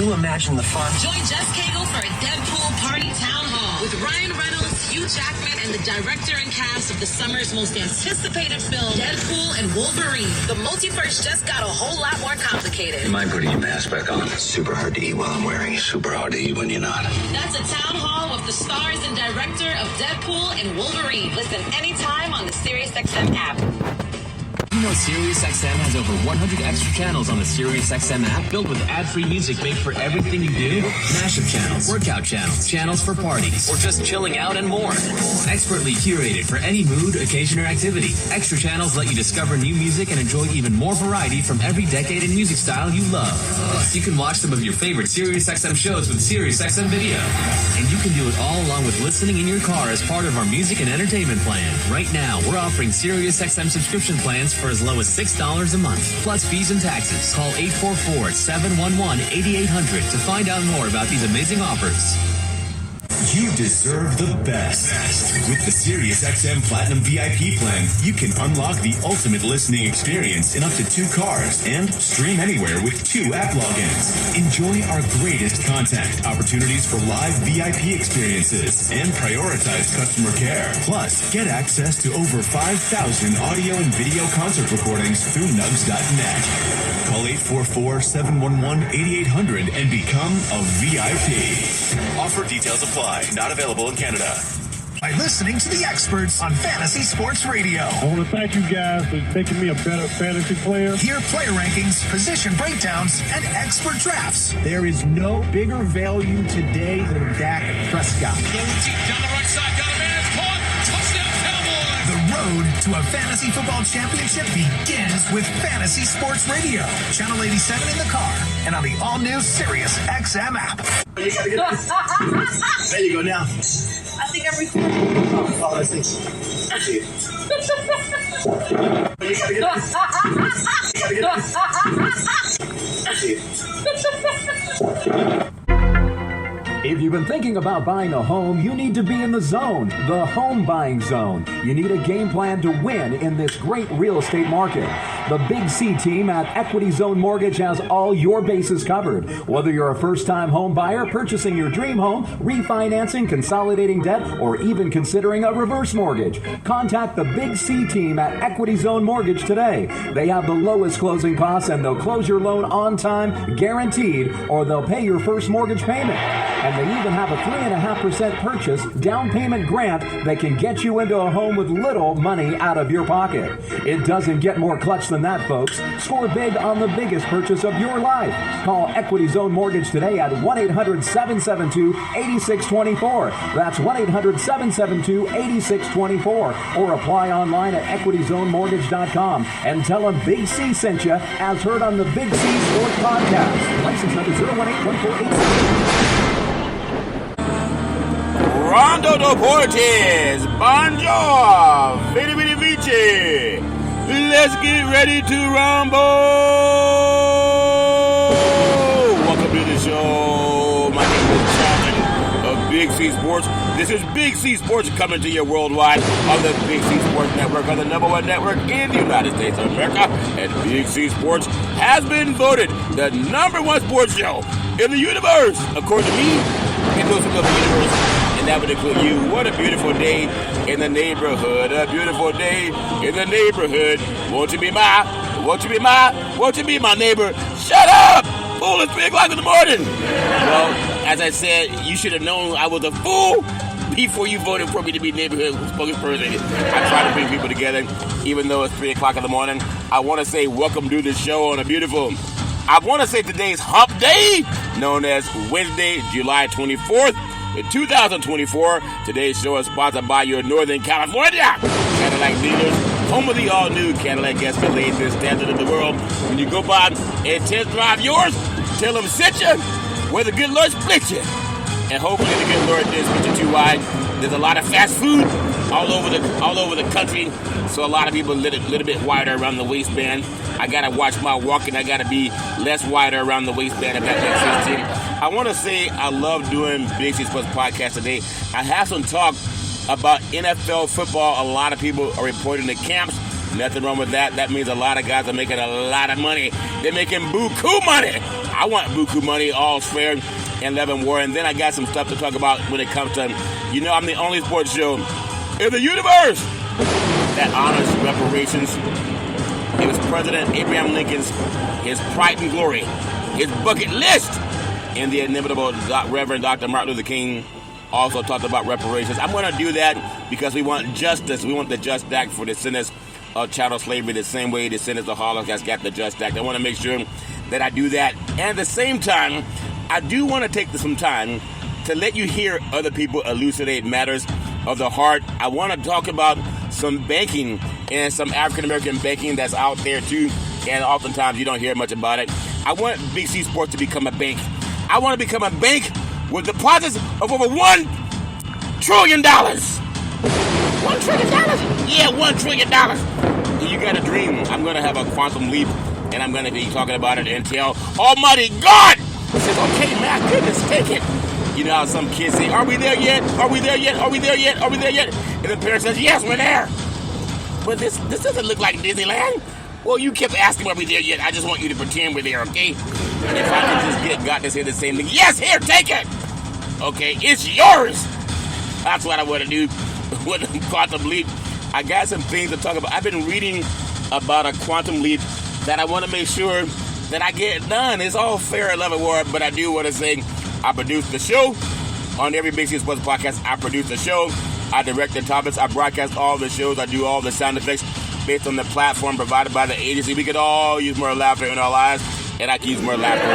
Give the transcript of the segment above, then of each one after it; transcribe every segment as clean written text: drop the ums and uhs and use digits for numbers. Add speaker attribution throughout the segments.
Speaker 1: you imagine the fun?
Speaker 2: Join Jess Cagle for a Deadpool Party Town Hall with Ryan Reynolds, Hugh Jackman, and the director and cast of the summer's most anticipated film, Deadpool and Wolverine. The multiverse just got a whole lot more complicated.
Speaker 1: You mind putting your mask back on? It's super hard to eat while I'm wearing it. Super hard to eat when you're not.
Speaker 2: That's a town hall with the stars and director of Deadpool and Wolverine. Listen anytime on the SiriusXM app.
Speaker 3: You know SiriusXM has over 100 extra channels on the SiriusXM app, filled with ad-free music made for everything you do. Mashup channels, workout channels, channels for parties, or just chilling out and more. Expertly curated for any mood, occasion, or activity. Extra channels let you discover new music and enjoy even more variety from every decade and music style you love. Plus, you can watch some of your favorite SiriusXM shows with SiriusXM Video. And you can do it all along with listening in your car as part of our music and entertainment plan. Right now, we're offering SiriusXM subscription plans for as low as $6 a month, plus fees and taxes. Call 844-711-8800 to find out more about these amazing offers.
Speaker 4: You deserve the best. With the SiriusXM Platinum VIP plan, you can unlock the ultimate listening experience in up to 2 cars and stream anywhere with 2 app logins. Enjoy our greatest content, opportunities for live VIP experiences, and prioritized customer care. Plus, get access to over 5,000 audio and video concert recordings through nugs.net. Call 844-711-8800 and become a VIP. Offer details apply. Not available in Canada.
Speaker 5: By listening to the experts on Fantasy Sports Radio.
Speaker 6: I want to thank you guys for making me a better fantasy player.
Speaker 5: Hear player rankings, position breakdowns, and expert drafts.
Speaker 7: There is no bigger value today than Dak Prescott.
Speaker 8: Going deep down the right side, got a man, it's caught. Touchdown Cowboys.
Speaker 5: The road to a fantasy football championship begins with Fantasy Sports Radio. Channel 87 in the car and on the all-new SiriusXM app.
Speaker 7: You gotta get this. There you go now.
Speaker 9: I think I'm recording.
Speaker 7: Oh, let's see. Let's see. You gotta get this. You gotta get this. Let's see.
Speaker 10: If you've been thinking about buying a home, you need to be in the zone, the home buying zone. You need a game plan to win in this great real estate market. The Big C team at Equity Zone Mortgage has all your bases covered. Whether you're a first-time home buyer, purchasing your dream home, refinancing, consolidating debt, or even considering a reverse mortgage, contact the Big C team at Equity Zone Mortgage today. They have the lowest closing costs and they'll close your loan on time, guaranteed, or they'll pay your first mortgage payment. And they even have a 3.5% purchase down payment grant that can get you into a home with little money out of your pocket. It doesn't get more clutch than that, folks. Score big on the biggest purchase of your life. Call Equity Zone Mortgage today at 1-800-772-8624. That's 1-800-772-8624. Or apply online at equityzonemortgage.com and tell them Big C sent you as heard on the Big C Sports Podcast. License number 0181486.
Speaker 11: Rondo Deportes, Bonjour, Vidi Vidi Vici. Let's get ready to rumble. Welcome to the show. My name is Charlie of Big C Sports. This is Big C Sports coming to you worldwide on the Big C Sports Network, on the #1 network in the United States of America. And Big C Sports has been voted the #1 sports show in the universe, according to me and those who love the universe. And that would include you. What a beautiful day in the neighborhood. A beautiful day in the neighborhood. Won't you be my neighbor? Shut up! Fool, it's 3 o'clock in the morning. Well, as I said, you should have known I was a fool before you voted for me to be neighborhood spokesperson. I try to bring people together, even though it's 3 o'clock in the morning. I want to say welcome to the show on a beautiful, I want to say today's hump day, known as Wednesday, July 24th. In 2024, today's show is sponsored by your Northern California Cadillac dealers, home of the all-new Cadillac Escalade, the standard of the world. When you go by and test drive yours, tell them sit you, where the good Lord split you. And hopefully the good Lord didn't split you too wide. There's a lot of fast food all over the country, so a lot of people a little bit wider around the waistband. I gotta watch my walking. I gotta be less wider around the waistband, if that makes sense to you. I want to say I love doing Big C Sports Podcast today. I have some talk about NFL football. A lot of people are reporting the camps Nothing wrong with that. That means a lot of guys are making a lot of money. They're making buku money. I want buku money, all's fair and love and war. And then I got some stuff to talk about when it comes to, I'm the only sports show in the universe that honors reparations. It was President Abraham Lincoln's, his pride and glory, his bucket list. And the inimitable Reverend Dr. Martin Luther King also talked about reparations. I'm going to do that because we want justice. We want the Just Act for the descendants of chattel slavery the same way the descendants of Holocaust got the Just Act. I want to make sure that I do that. And at the same time, I do want to take some time to let you hear other people elucidate matters of the heart. I want to talk about some banking and some African-American banking that's out there too, and oftentimes you don't hear much about it. I want Big C Sports to become a bank. I want to become a bank with deposits of over $1 trillion. $1 trillion? Yeah, $1 trillion. You got a dream. I'm going to have a quantum leap, and I'm going to be talking about it until Almighty God says, okay, man, goodness, take it. You know how some kids say, are we there yet? Are we there yet? Are we there yet? Are we there yet? And the parent says, yes, we're there. But this doesn't look like Disneyland. Well, you kept asking, are we there yet? I just want you to pretend we're there, okay? And if I can just get God to say the same thing, yes, here, take it. Okay, it's yours. That's what I want to do with Quantum Leap. I got some things to talk about. I've been reading about a Quantum Leap that I want to make sure that I get done. It's all fair and love and war, but I do want to say I produce the show. On every Big C Sports podcast, I produce the show. I direct the topics. I broadcast all the shows. I do all the sound effects based on the platform provided by the agency. We could all use more laughter in our lives, and I can use more laughter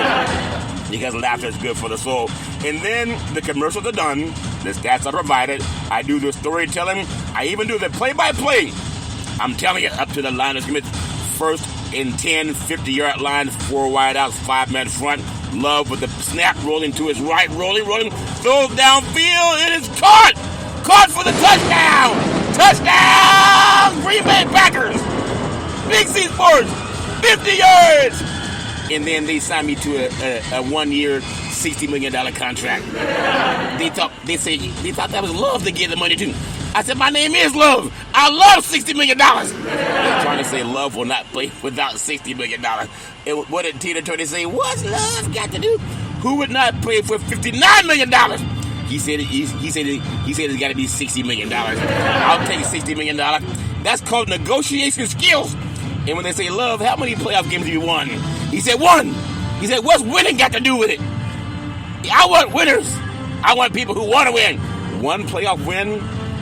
Speaker 11: because laughter is good for the soul. And then the commercials are done. The stats are provided. I do the storytelling. I even do the play-by-play. I'm telling you, up to the line of scrimmage. First and 10, 50-yard line, 4 wideouts, 5-man front. Love with the snap rolling to his right, rolling. Throws downfield. It is caught. Caught for the touchdown. Touchdown, Green Bay Packers. Big C Sports, 50 yards. And then they signed me to a 1-year, $60 million contract. They thought that was Love to give the money to. I said, my name is Love. I love $60 million. They're trying to say Love will not play without $60 million. What did Tina Turner say? What's Love got to do? Who would not play for $59 million? He said it's got to be $60 million. I'll take $60 million. That's called negotiation skills. And when they say, Love, how many playoff games have you won? He said, 1. He said, what's winning got to do with it? I want winners. I want people who want to win. 1 playoff win,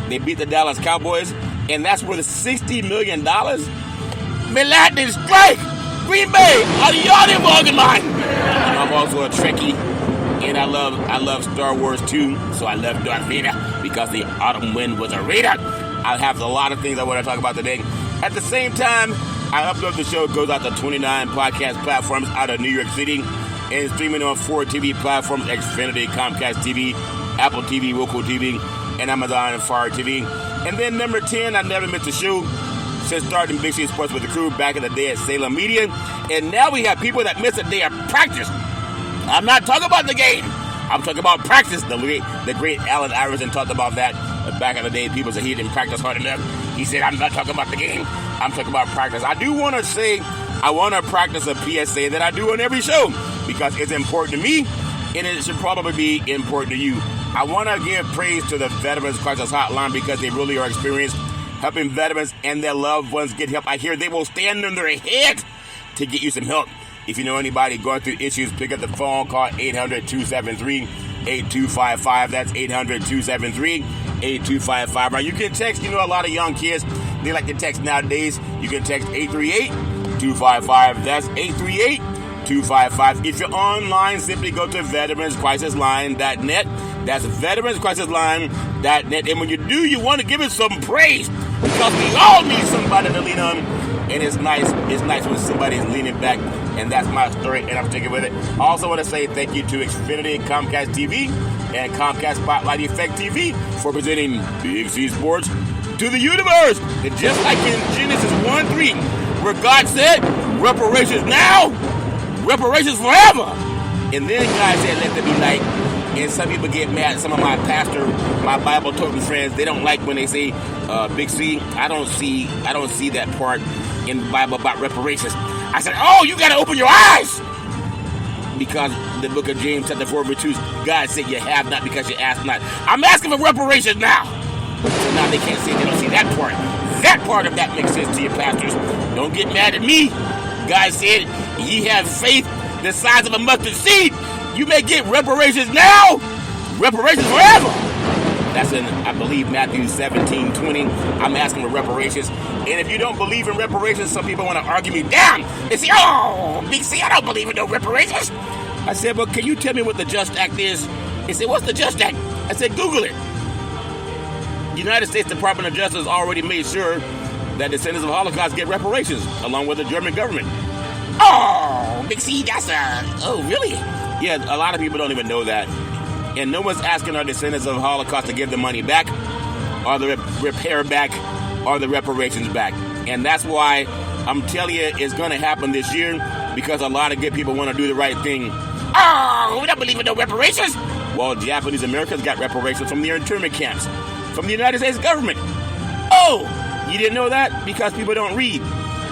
Speaker 11: they beat the Dallas Cowboys, and that's worth $60 million. Lightning strike! Green Bay, are you out of your mind? I'm also a Trekkie. And I love Star Wars too, so I love Darth Vader because the autumn wind was a raider. I have a lot of things I want to talk about today. At the same time, I upload the show. It goes out to 29 podcast platforms out of New York City and streaming on 4 TV platforms: Xfinity, Comcast TV, Apple TV, Roku TV, and Amazon and Fire TV. And then number 10, I never missed a show since starting Big C Sports with the crew back in the day at Salem Media. And now we have people that miss a day of practice. I'm not talking about the game. I'm talking about practice. The great Allen Iverson talked about that back in the day. People said he didn't practice hard enough. He said, I'm not talking about the game. I'm talking about practice. I do want to say, I want to practice a PSA that I do on every show because it's important to me and it should probably be important to you. I want to give praise to the Veterans Crisis Hotline because they really are experienced helping veterans and their loved ones get help. I hear they will stand on their head to get you some help. If you know anybody going through issues, pick up the phone, call 800-273-8255. That's 800-273-8255. Or you can text. You know, a lot of young kids, they like to text nowadays. You can text 838-255. That's 838-255. If you're online, simply go to veteranscrisisline.net. That's veteranscrisisline.net. And when you do, you want to give it some praise because we all need somebody to lean on. And it's nice when somebody's leaning back, and that's my story, and I'm sticking with it. I also want to say thank you to Xfinity and Comcast TV and Comcast Spotlight Effect TV for presenting Big C Sports to the universe. And just like in Genesis 1:3, where God said, reparations now, reparations forever. And then God said, let there be light. And some people get mad. Some of my Bible-toting friends, they don't like when they say Big C. I don't see that part in the Bible about reparations. I said, oh, you got to open your eyes. Because the book of James, chapter 4, verse 2, God said you have not because you ask not. I'm asking for reparations now. So now they can't say they don't see that part. That part of that makes sense to you, pastors. Don't get mad at me. God said, ye have faith the size of a mustard seed. You may get reparations now, reparations forever. That's in, I believe, Matthew 17:20. I'm asking for reparations. And if you don't believe in reparations, some people want to argue me down. They say, oh, Big C, I don't believe in no reparations. I said, well, can you tell me what the Just Act is? They said, what's the Just Act? I said, Google it. The United States Department of Justice already made sure that descendants of the Holocaust get reparations, along with the German government. Oh, Big C, oh, really? Yeah, a lot of people don't even know that. And no one's asking our descendants of the Holocaust to give the money back, or the repair back, or the reparations back. And that's why I'm telling you it's going to happen this year, because a lot of good people want to do the right thing. Oh, we don't believe in no reparations. Well, Japanese Americans got reparations from the internment camps, from the United States government. Oh, you didn't know that? Because people don't read.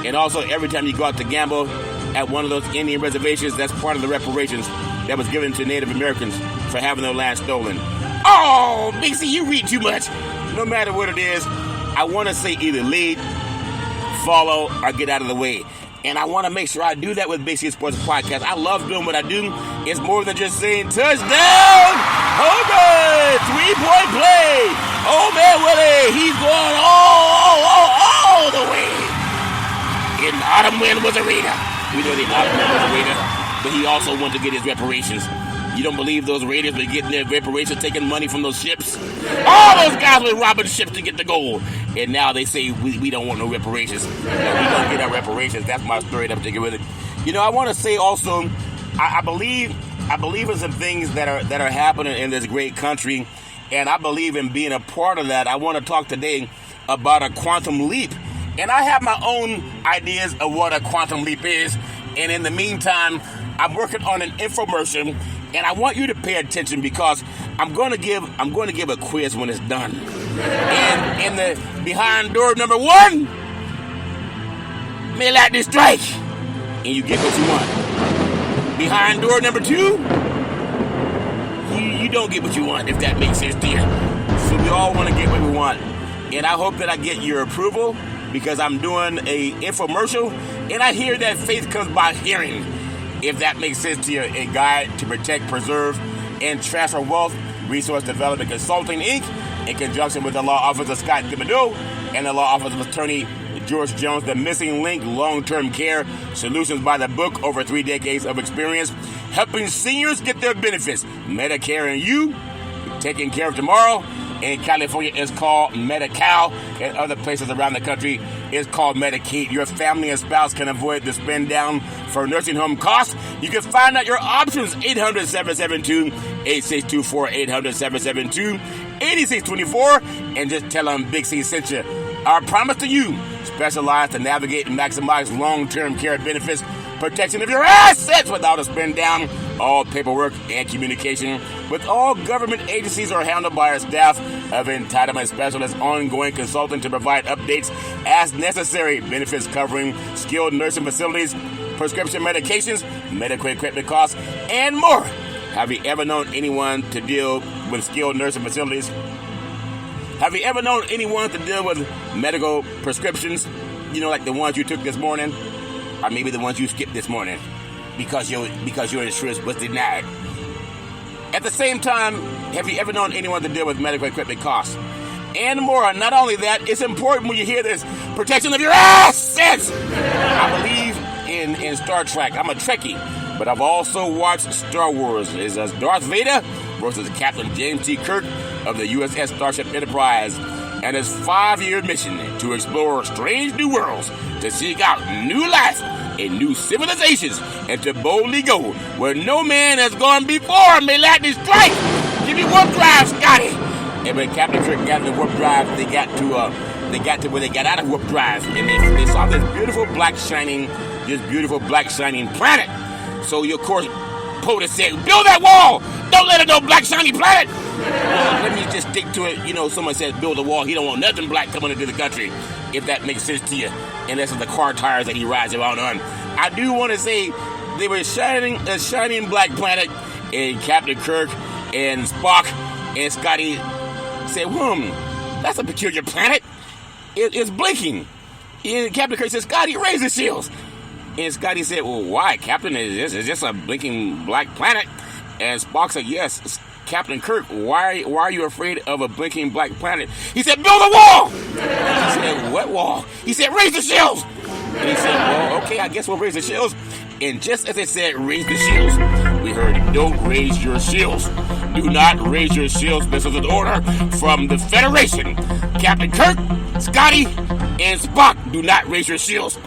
Speaker 11: And also, every time you go out to gamble at one of those Indian reservations, that's part of the reparations that was given to Native Americans for having their land stolen. Oh, Big C, you read too much. No matter what it is, I want to say either lead, follow, or get out of the way. And I want to make sure I do that with Big C Sports Podcast. I love doing what I do. It's more than just saying touchdown, home run, 3-point play. Oh, man, Willie, he's going all the way. In Autumn Wind was a Raider. We know the Autumn Wind was a Raider, but he also wanted to get his reparations. You don't believe those Raiders were getting their reparations, taking money from those ships? All those guys were robbing ships to get the gold. And now they say we don't want no reparations. No, we don't get our reparations. That's my story that I'm taking with it. You know, I want to say also, I believe in some things that are happening in this great country, and I believe in being a part of that. I want to talk today about a quantum leap. And I have my own ideas of what a quantum leap is. And in the meantime, I'm working on an infomercial, and I want you to pay attention because I'm going to give a quiz when it's done. And in the behind door number 1, may lightning strike, and you get what you want. Behind door number 2, you don't get what you want, if that makes sense to you. So we all want to get what we want, and I hope that I get your approval, because I'm doing a infomercial, and I hear that faith comes by hearing. If that makes sense to you, a guide to protect, preserve, and transfer wealth, Resource Development Consulting, Inc., in conjunction with the law office of Scott Thibodeau and the law office of attorney George Jones, the missing link, long-term care solutions by the book, over 3 decades of experience, helping seniors get their benefits. Medicare and you, taking care of tomorrow. In California, it's called Medi-Cal. In other places around the country, it's called Medicaid. Your family and spouse can avoid the spend down for nursing home costs. You can find out your options, 800-772-8624, 800-772-8624, and just tell them Big C sent you. Our promise to you, specialized to navigate and maximize long-term care benefits, protection of your assets without a spend down. All paperwork and communication with all government agencies are handled by our staff of entitlement specialists, ongoing consulting to provide updates as necessary. Benefits covering skilled nursing facilities, prescription medications, medical equipment costs, and more. Have you ever known anyone to deal with skilled nursing facilities? Have you ever known anyone to deal with medical prescriptions? You know, like the ones you took this morning? Or maybe the ones you skipped this morning because your insurance was denied. At the same time, have you ever known anyone to deal with medical equipment costs? And more. Not only that, it's important when you hear this, protection of your assets. I believe in Star Trek. I'm a Trekkie, but I've also watched Star Wars. It's Darth Vader versus Captain James T. Kirk of the USS Starship Enterprise and his 5-year mission to explore strange new worlds, to seek out new life and new civilizations, and to boldly go where no man has gone before. May lightning strike! Give me warp drive, Scotty! And when Captain Kirk got the warp drive, they got to where they got out of warp drive, and they saw this beautiful black shining planet. So of course, POTUS said, build that wall. Don't let it no black shiny planet. Well, let me just stick to it. You know, someone said build a wall. He don't want nothing black coming into the country, if that makes sense to you. And that's the car tires that he rides around on. I do want to say they were shining a shining black planet, and Captain Kirk and Spock and Scotty said, that's a peculiar planet. It's blinking. And Captain Kirk said, Scotty, raise the shields. And Scotty said, well, why, Captain? Is this a blinking black planet? And Spock said, yes, Captain Kirk, why are you afraid of a blinking black planet? He said, build a wall! He said, what wall? He said, raise the shields! And he said, well, okay, I guess we'll raise the shields. And just as they said, raise the shields, we heard, don't raise your shields. Do not raise your shields. This is an order from the Federation. Captain Kirk, Scotty, and Spock, do not raise your shields.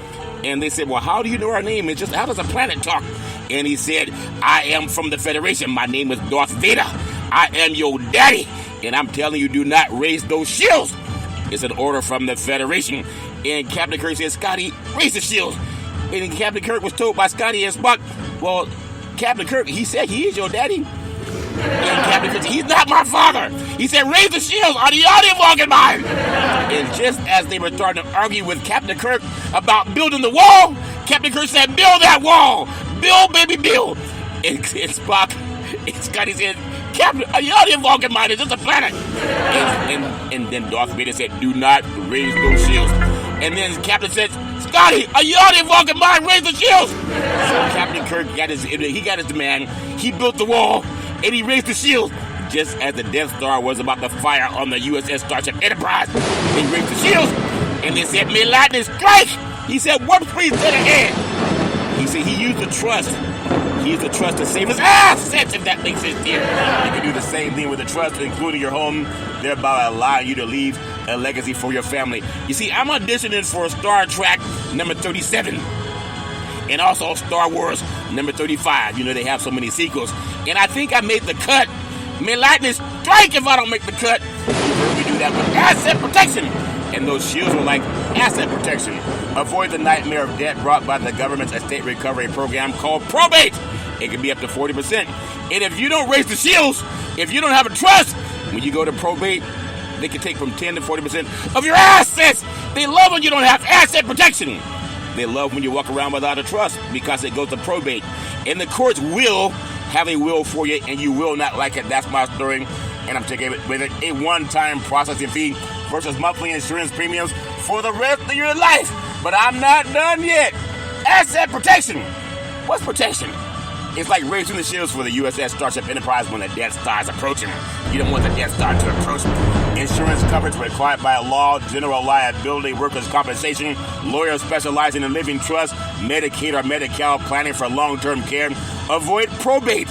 Speaker 11: And they said, well, how do you know our name? It's just, how does a planet talk? And he said, I am from the Federation. My name is Darth Vader. I am your daddy. And I'm telling you, do not raise those shields. It's an order from the Federation. And Captain Kirk said, Scotty, raise the shields. And Captain Kirk was told by Scotty and Spock, well, Captain Kirk, he said he is your daddy. And Captain Kirk said, he's not my father. He said, raise the shields. Are the audio walking by? And just as they were starting to argue with Captain Kirk about building the wall, Captain Kirk said, build that wall. Build, baby, build. And Spock and Scotty said, Captain, are the audio walking by? It's just a planet. And then Darth Vader said, do not raise those shields. And then Captain said, Scotty, are you out here walking by and raise the shields? So Captain Kirk got his demand. He built the wall and he raised the shields. Just as the Death Star was about to fire on the USS Starship Enterprise, they raised the shields and they said, may lightning strike. He said, warp speed to the head. He said he used the trust. He used the trust to save his assets, if that makes sense to you. You can do the same thing with the trust, including your home, thereby allowing you to leave a legacy for your family. You see, I'm auditioning for Star Trek number 37 and also Star Wars number 35. You know, they have so many sequels. And I think I made the cut. May lightning strike if I don't make the cut. You heard me do that with asset protection. And those shields were like asset protection. Avoid the nightmare of debt brought by the government's estate recovery program called probate. It can be up to 40%. And if you don't raise the shields, if you don't have a trust, when you go to probate, they can take from 10 to 40% of your assets. They love when you don't have asset protection. They love when you walk around without a trust because it goes to probate. And the courts will have a will for you, and you will not like it. That's my story. And I'm taking it with it. A one-time processing fee versus monthly insurance premiums for the rest of your life. But I'm not done yet. Asset protection. What's protection? It's like raising the shields for the USS Starship Enterprise when the Death Star is approaching. You don't want the Death Star to approach. Insurance coverage required by law, general liability, workers' compensation, lawyers specializing in living trust, Medicaid or Medi-Cal planning for long-term care. Avoid probate.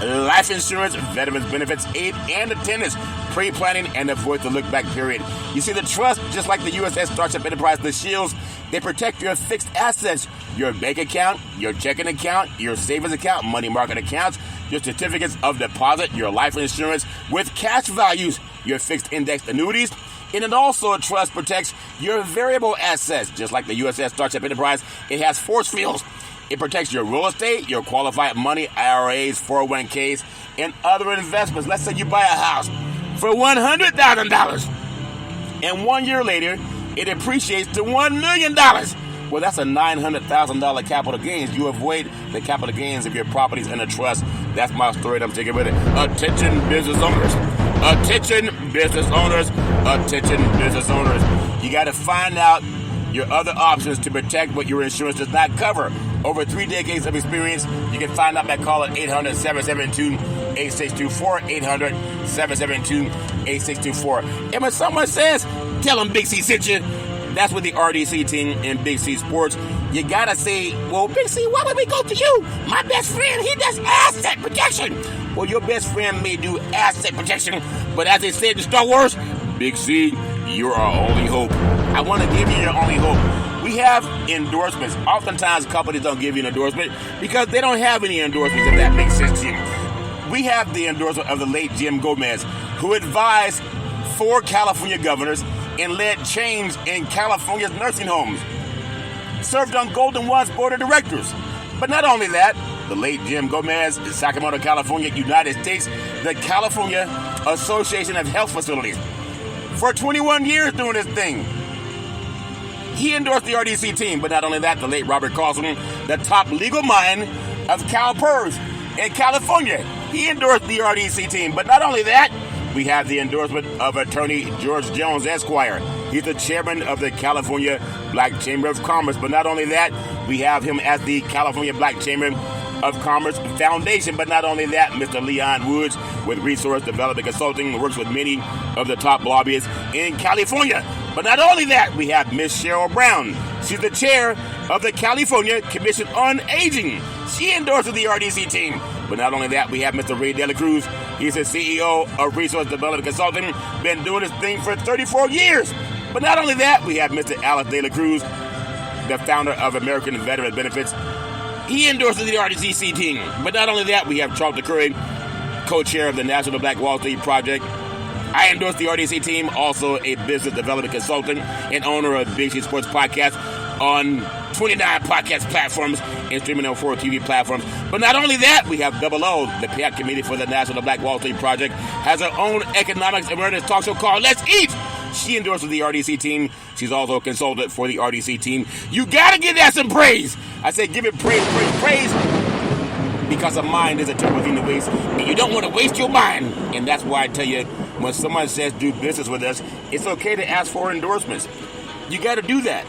Speaker 11: Life insurance, veterans benefits, aid and attendance, pre-planning, and avoid the look-back period. You see, the trust, just like the USS Starship Enterprise, the shields, they protect your fixed assets, your bank account, your checking account, your savings account, money market accounts, your certificates of deposit, your life insurance with cash values, your fixed indexed annuities, and it also, trust protects your variable assets, just like the USS Starship Enterprise. It has force fields. It protects your real estate, your qualified money, IRAs, 401ks, and other investments. Let's say you buy a house for $100,000, and 1 year later, it appreciates to $1 million. Well, that's a $900,000 capital gains. You avoid the capital gains of your properties in a trust. That's my story that I'm taking with it. Attention, business owners. Attention, business owners. Attention, business owners. You got to find out your other options to protect what your insurance does not cover. Over 3 decades of experience, you can find out by calling 800-772-8624, 800-772-8624. And when someone says, tell them Big C sent you, that's with the RDC team in Big C Sports. You gotta say, well, Big C, why would we go to you? My best friend, he does asset protection. Well, your best friend may do asset protection, but as they said in Star Wars, Big C, you're our only hope. I want to give you your only hope. We have endorsements. Oftentimes, companies don't give you an endorsement because they don't have any endorsements, if that makes sense to you. We have the endorsement of the late Jim Gomez, who advised 4 California governors and led change in California's nursing homes. Served on Golden One's board of directors. But not only that, the late Jim Gomez in Sacramento, California, United States, the California Association of Health Facilities. For 21 years doing this thing. He endorsed the RDC team, but not only that, the late Robert Carlson, the top legal mind of CalPERS in California. He endorsed the RDC team, but not only that, we have the endorsement of attorney George Jones, Esquire. He's the chairman of the California Black Chamber of Commerce, but not only that, we have him as the California Black Chamber of Commerce Foundation, but not only that, Mr. Leon Woods with Resource Development Consulting works with many of the top lobbyists in California. But not only that, we have Miss Cheryl Brown. She's the chair of the California Commission on Aging. She endorses the RDC team. But not only that, we have Mr. Ray De La Cruz. He's the CEO of Resource Development Consulting, been doing this thing for 34 years. But not only that, we have Mr. Alex De La Cruz, the founder of American Veteran Benefits. He endorses the RDC team. But not only that, we have Charles Curry, co-chair of the National Black Wall Street Project. I endorse the RDC team, also a business development consultant and owner of Big Street Sports Podcast on 29 podcast platforms and streaming on 4 TV platforms. But not only that, we have Double O, the payout committee for the National Black Wall Street Project, has her own economics awareness talk show called Let's Eat. She endorses the RDC team. She's also a consultant for the RDC team. You gotta give that some praise. I say give it praise, because a mind is a terrible thing to waste, and you don't want to waste your mind. And that's why I tell you, when someone says do business with us, it's okay to ask for endorsements. You got to do that.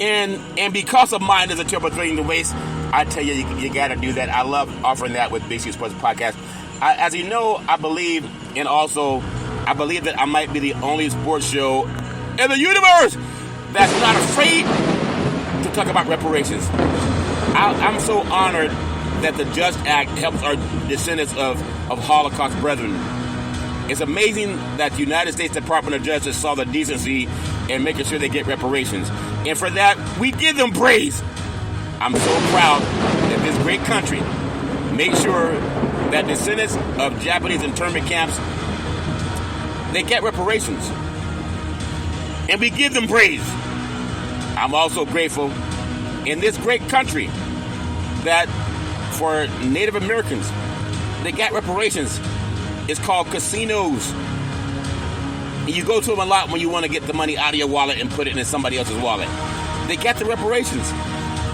Speaker 11: And because a mind is a terrible thing to waste, I tell you, you got to do that. I love offering that with Big Street Sports Podcast. As you know, I believe that I might be the only sports show in the universe that's not afraid to talk about reparations. I'm so honored that the JUST Act helps our descendants of Holocaust brethren. It's amazing that the United States Department of Justice saw the decency in making sure they get reparations. And for that, we give them praise. I'm so proud that this great country makes sure that descendants of Japanese internment camps, they get reparations. And we give them praise. I'm also grateful in this great country that for Native Americans, they got reparations. It's called casinos. And you go to them a lot when you want to get the money out of your wallet and put it in somebody else's wallet. They get the reparations.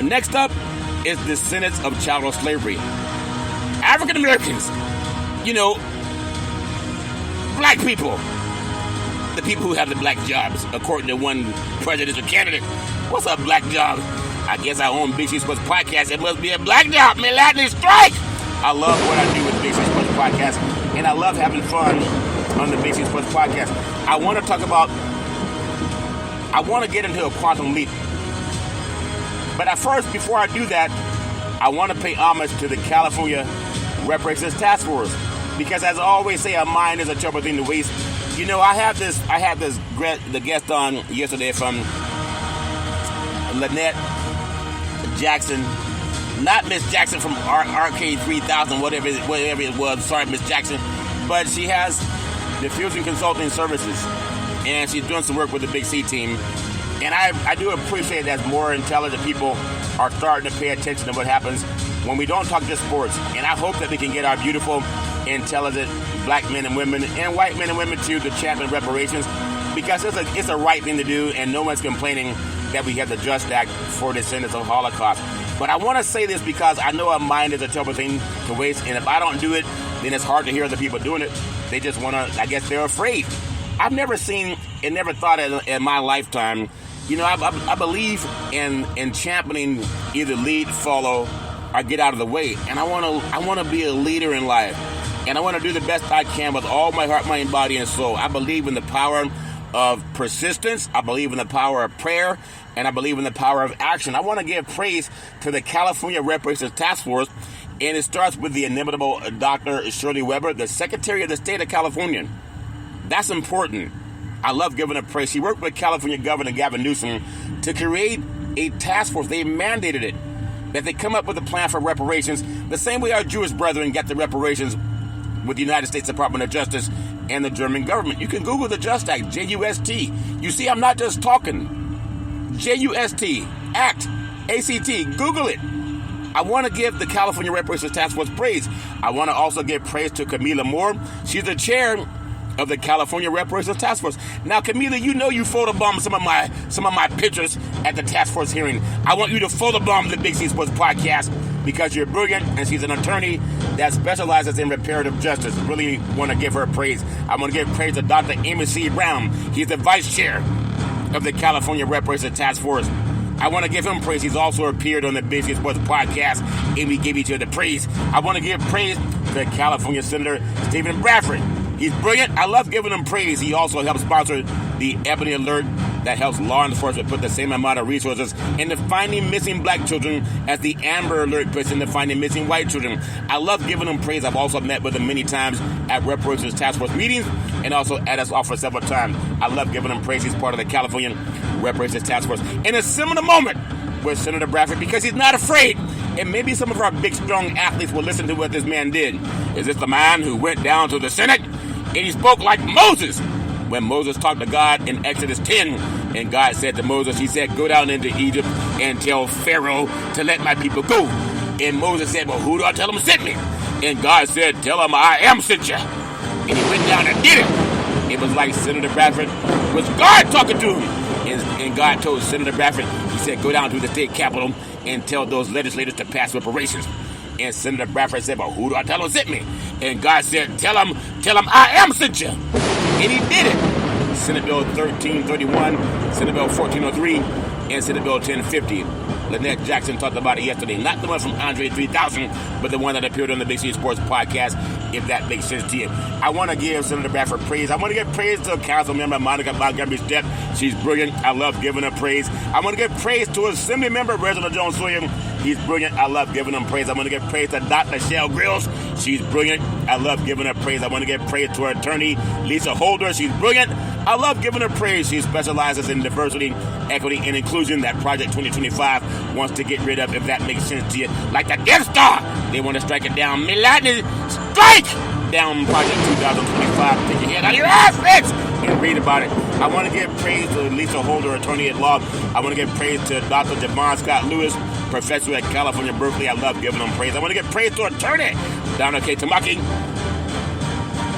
Speaker 11: Next up is descendants of chattel slavery. African Americans, black people, the people who have the black jobs, according to one presidential candidate. What's a black job? I guess I own Big Street Sports Podcast. It must be a black job. May lightning strike! I love what I do with Big Street Sports Podcast, and I love having fun on the Big Street Sports Podcast. I want to get into a quantum leap. But at first, before I do that, I want to pay homage to the California Reparations Task Force. Because as I always say, a mind is a terrible thing to waste. I had the guest on yesterday from Lynette Jackson, not Miss Jackson from Arcade 3000, whatever it was. Sorry, Miss Jackson, but she has Diffusion Consulting Services, and she's doing some work with the Big C team. And I do appreciate that more intelligent people are starting to pay attention to what happens when we don't talk just sports. And I hope that we can get our beautiful, intelligent black men and women, and white men and women too, to champion reparations, because it's a right thing to do, and no one's complaining that we have the JUST Act for descendants of Holocaust. But I want to say this because I know a mind is a terrible thing to waste, and if I don't do it, then it's hard to hear other people doing it. They just want to, I guess they're afraid. I've never seen and never thought in my lifetime, I believe in championing either lead, follow, or get out of the way. And I want to be a leader in life. And I want to do the best I can with all my heart, mind, body, and soul. I believe in the power of persistence. I believe in the power of prayer. And I believe in the power of action. I want to give praise to the California Reparations Task Force. And it starts with the inimitable Dr. Shirley Weber, the Secretary of the State of California. That's important. I love giving her praise. She worked with California Governor Gavin Newsom to create a task force. They mandated it, that they come up with a plan for reparations, the same way our Jewish brethren get the reparations with the United States Department of Justice and the German government. You can Google the JUST Act, J-U-S-T. You see, I'm not just talking. J-U-S-T, Act, A-C-T, Google it. I want to give the California Reparations Task Force praise. I want to also give praise to Camila Moore. She's the chair of the California Reparations Task Force. Now, Camila, you know you photobombed some of my pictures at the task force hearing. I want you to photobomb the Big C Sports podcast because you're brilliant, and she's an attorney that specializes in reparative justice. Really want to give her praise. I want to give praise to Dr. Amy C. Brown. He's the vice chair of the California Reparations Task Force. I want to give him praise. He's also appeared on the Big C Sports podcast, and we give each other praise. I want to give praise to California Senator Stephen Bradford. He's brilliant. I love giving him praise. He also helps sponsor the Ebony Alert that helps law enforcement put the same amount of resources into finding missing black children as the Amber Alert puts into finding missing white children. I love giving him praise. I've also met with him many times at Reparations Task Force meetings and also at his office several times. I love giving him praise. He's part of the California Reparations Task Force. In a similar moment with Senator Bradford, because he's not afraid. And maybe some of our big, strong athletes will listen to what this man did. Is this the man who went down to the Senate and he spoke like Moses when Moses talked to God in Exodus 10, and God said to Moses, he said, go down into Egypt and tell Pharaoh to let my people go. And Moses said, well, who do I tell him sent me? And God said, tell him I am sent you. And he went down and did it. It was like Senator Bradford was God talking to him. And God told Senator Bradford, he said, go down to the state capitol and tell those legislators to pass reparations. And Senator Bradford said, well, who do I tell him sent me? And God said, tell him I am sent you. And he did it. Senate Bill 1331, Senate Bill 1403, and Senate Bill 1050. Lynette Jackson talked about it yesterday. Not the one from Andre 3000, but the one that appeared on the Big C Sports podcast, if that makes sense to you. I want to give Senator Bradford praise. I want to give praise to Council Member Monica Montgomery Stepp. She's brilliant. I love giving her praise. I want to give praise to Assembly Member Reginald Jones Sawyer. He's brilliant. I love giving him praise. I want to give praise to Dr. Shell Grills. She's brilliant. I love giving her praise. I want to give praise to her attorney, Lisa Holder. She's brilliant. I love giving her praise. She specializes in diversity, equity, and inclusion that Project 2025 wants to get rid of, if that makes sense to you. Like the Death Star, they want to strike it down. Melania, strike down Project 2025. Take your head out of your ass, bitch, and read about it. I want to give praise to Lisa Holder, attorney at law. I want to give praise to Dr. Javon Scott Lewis, professor at California, Berkeley. I love giving them praise. I want to give praise to attorney Donna K. Tamaki,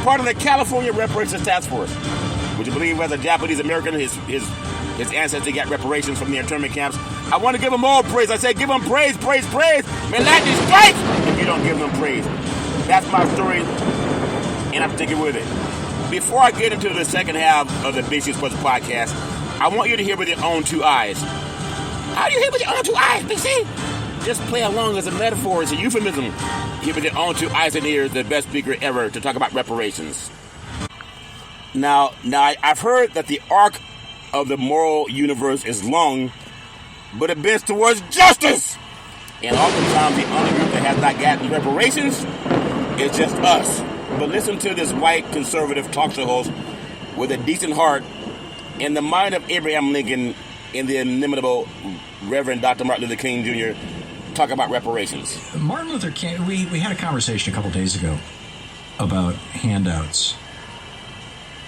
Speaker 11: part of the California Reparations Task Force. Would you believe as a Japanese American, his ancestors got reparations from the internment camps? I want to give them all praise. I say give them praise, praise, praise. Man, let me strike if you don't give them praise. That's my story, and I'm sticking with it. Before I get into the second half of the Big C Sports podcast, I want you to hear with your own two eyes. How do you hear with your own two eyes, Big C? Just play along as a metaphor. It's a euphemism. Hear with your own two eyes and ears, the best speaker ever to talk about reparations. Now, I've heard that the arc of the moral universe is long, but it bends towards justice. And oftentimes the only group that has not gotten reparations is just us. But listen to this white conservative talk show host with a decent heart and the mind of Abraham Lincoln and the inimitable Reverend Dr. Martin Luther King Jr. talk about reparations.
Speaker 12: Martin Luther King, we had a conversation a couple days ago about handouts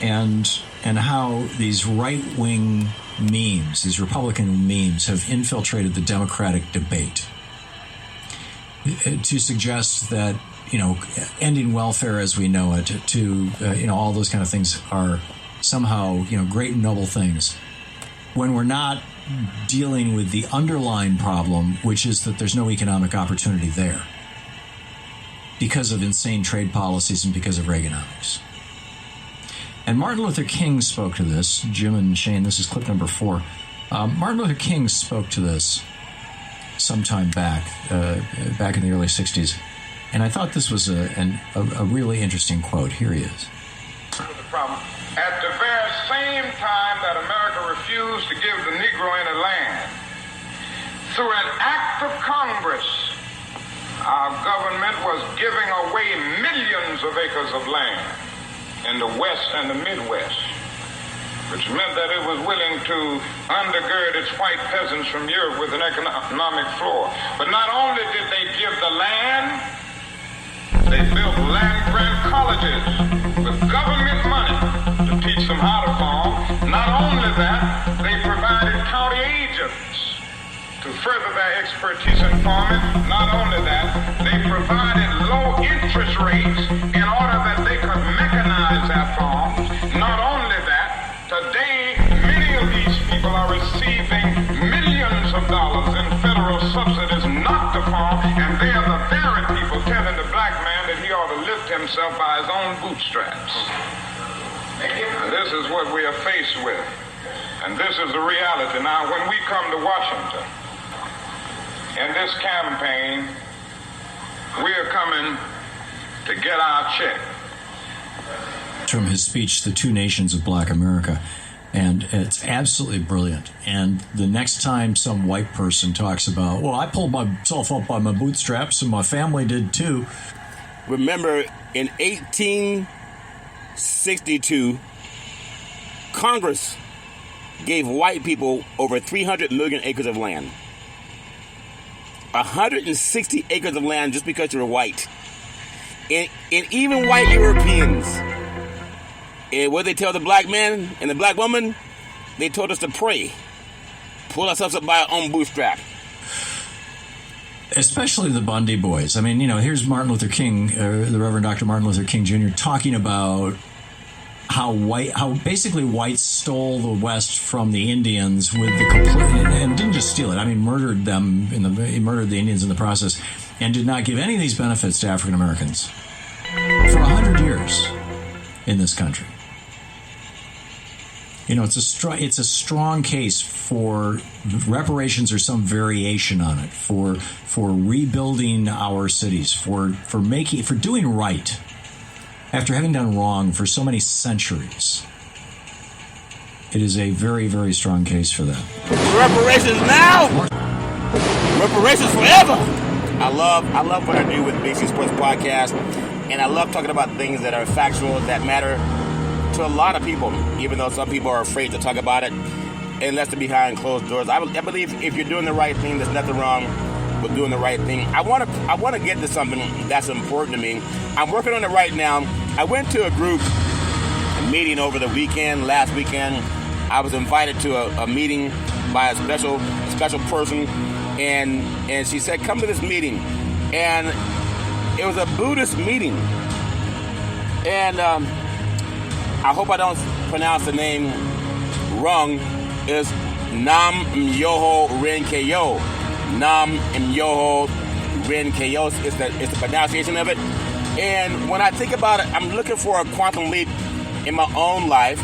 Speaker 12: and how these right-wing memes, these Republican memes, have infiltrated the Democratic debate to suggest that, ending welfare as we know it, all those kind of things are somehow, great and noble things, when we're not dealing with the underlying problem, which is that there's no economic opportunity there because of insane trade policies and because of Reaganomics. And Martin Luther King spoke to this. Jim and Shane, this is clip number 4. Martin Luther King spoke to this sometime back in the early 60s. And I thought this was a really interesting quote. Here he is.
Speaker 13: At the very same time that America refused to give the Negro any land, through an act of Congress, our government was giving away millions of acres of land in the West and the Midwest, which meant that it was willing to undergird its white peasants from Europe with an economic floor. But not only did they give the land, they built land-grant colleges with government money to teach them how to farm. Not only that, they provided county agents to further their expertise in farming. Not only that, they provided low interest rates in order that they could mechanize their farms. Not only that, today many of these people are receiving millions of dollars in federal subsidies not to farm, and they are the very people telling the black man that he ought to lift himself by his own bootstraps. And this is what we are faced with. And this is the reality. Now, when we come to Washington, in this campaign, we are coming to get our check.
Speaker 12: From his speech, The Two Nations of Black America. And it's absolutely brilliant. And the next time some white person talks about, well, I pulled myself up by my bootstraps and my family did too.
Speaker 11: Remember, in 1862, Congress gave white people over 300 million acres of land. 160 acres of land just because you're white. And even white Europeans, and what they tell the black man and the black woman, they told us to pray. Pull ourselves up by our own bootstrap.
Speaker 12: Especially the Bundy boys. I mean, here's Martin Luther King, the Reverend Dr. Martin Luther King Jr., talking about how basically whites stole the West from the Indians with the complete, and didn't just steal it. I mean, murdered them he murdered the Indians in the process, and did not give any of these benefits to African Americans for 100 years in this country. It's a strong case for reparations or some variation on it, for rebuilding our cities, for doing right after having done wrong for so many centuries. It is a very, very strong case for that.
Speaker 11: Reparations now! Reparations forever! I love what I do with BC Sports Podcast, and I love talking about things that are factual, that matter to a lot of people, even though some people are afraid to talk about it unless they're behind closed doors. I believe if you're doing the right thing, there's nothing wrong with doing the right thing. I want to get to something that's important to me. I'm working on it right now. I went to a meeting over the last weekend. I was invited to a meeting by a special person, and she said, come to this meeting. And it was a Buddhist meeting. And I hope I don't pronounce the name wrong. It's Nam Myoho Renge-kyo. Nam Myoho Renge-kyo is the pronunciation of it. And when I think about it, I'm looking for a quantum leap in my own life.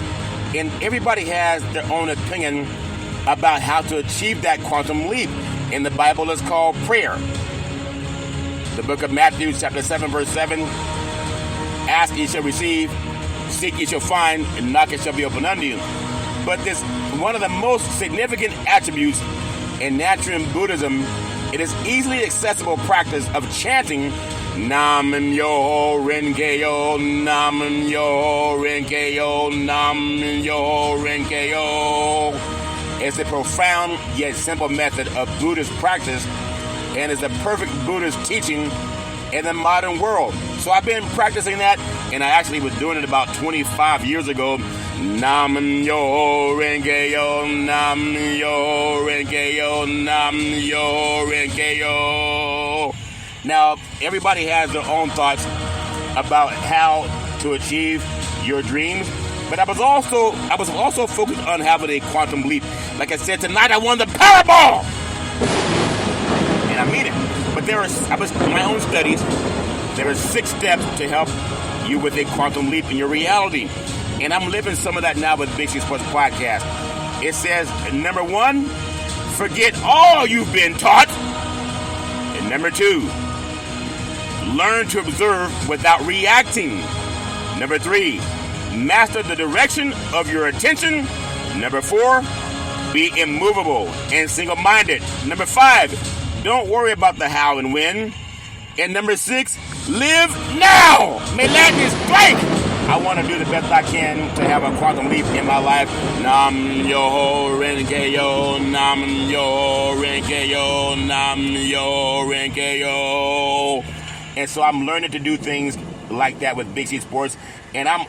Speaker 11: And everybody has their own opinion about how to achieve that quantum leap. In the Bible, it's called prayer. The book of Matthew, chapter 7, verse 7. Ask, ye shall receive. Seek, ye shall find. And knock, it shall be opened unto you. But this one of the most significant attributes in Nichiren Buddhism, it is easily accessible practice of chanting Nam Myoho Renge-kyo, Nam Myoho Renge-kyo, Nam Myoho Renge-kyo. It's a profound yet simple method of Buddhist practice, and is the perfect Buddhist teaching in the modern world. So I've been practicing that, and I actually was doing it about 25 years ago. Nam Myoho Renge-kyo, Nam Myoho Renge-kyo, Nam Myoho Renge-kyo. Now, everybody has their own thoughts about how to achieve your dreams, but I was also focused on having a quantum leap. Like I said, tonight I won the Powerball, and I mean it. But in my own studies, there are 6 steps to help you with a quantum leap in your reality, and I'm living some of that now with BC Sports Podcast. It says, number 1, forget all you've been taught, and number 2, learn to observe without reacting. Number 3, master the direction of your attention. Number 4, be immovable and single-minded. Number 5, don't worry about the how and when. And number 6, live now. May Latin strike. I want to do the best I can to have a quantum leap in my life. Nam Myoho Renge-kyo, Nam Myoho Renge-kyo, Nam Myoho Renge-kyo. And so I'm learning to do things like that with Big C Sports. And I'm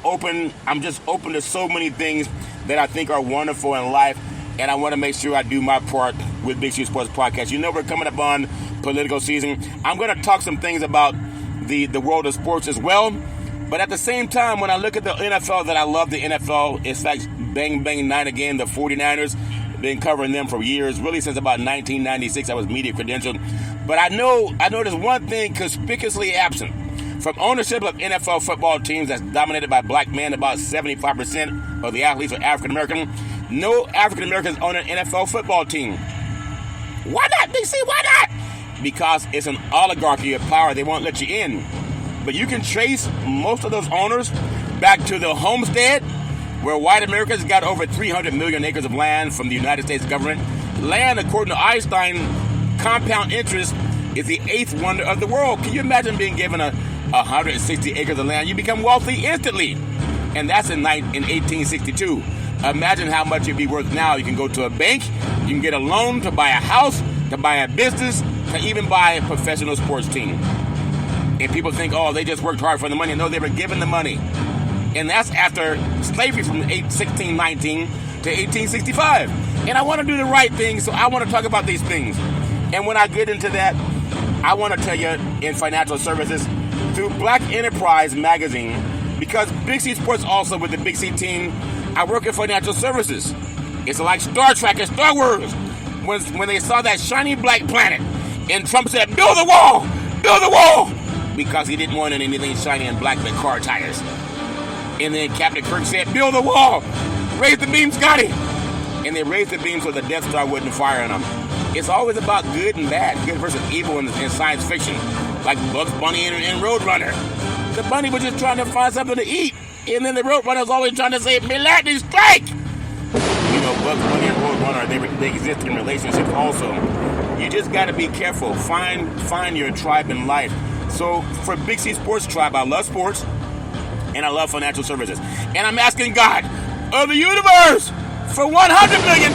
Speaker 11: just open to so many things that I think are wonderful in life. and I want to make sure I do my part with Big C Sports Podcast. You know we're coming up on political season. I'm going to talk some things about the world of sports as well. But at the same time, when I look at the NFL, that I love the NFL. In fact, Bang Bang Night again, the 49ers. Been covering them for years, really since about 1996. I was media credentialed. But I know there's one thing conspicuously absent. From ownership of NFL football teams that's dominated by black men, about 75% of the athletes are African American. No African Americans own an NFL football team. Why not, Big C? Why not? Because it's an oligarchy of power. They won't let you in. But you can trace most of those owners back to the homestead, where white Americans got over 300 million acres of land from the United States government. Land, according to Einstein, compound interest is the 8th wonder of the world. Can you imagine being given 160 acres of land? You become wealthy instantly. And that's in 1862. Imagine how much it'd be worth now. You can go to a bank, you can get a loan to buy a house, to buy a business, to even buy a professional sports team. And people think, oh, they just worked hard for the money. No, they were given the money. And that's after slavery from 1619 to 1865. And I want to do the right thing, so I want to talk about these things. And when I get into that, I want to tell you in financial services, through Black Enterprise magazine, because Big C Sports also with the Big C team, I work in financial services. It's like Star Trek and Star Wars. When they saw that shiny black planet, and Trump said, build the wall, because he didn't want anything shiny and black but car tires. And then Captain Kirk said, build the wall, raise the beam, Scotty. And they raised the beam so the Death Star wouldn't fire on them. It's always about good and bad, good versus evil in science fiction, like Bugs Bunny and Roadrunner. The bunny was just trying to find something to eat, and then the Roadrunner was always trying to say, Milady, strike! You know, Bugs Bunny and Roadrunner, they exist in relationships also. You just got to be careful. Find your tribe in life. So for Big C Sports Tribe, I love sports, and I love financial services. And I'm asking God of the universe for $100 million.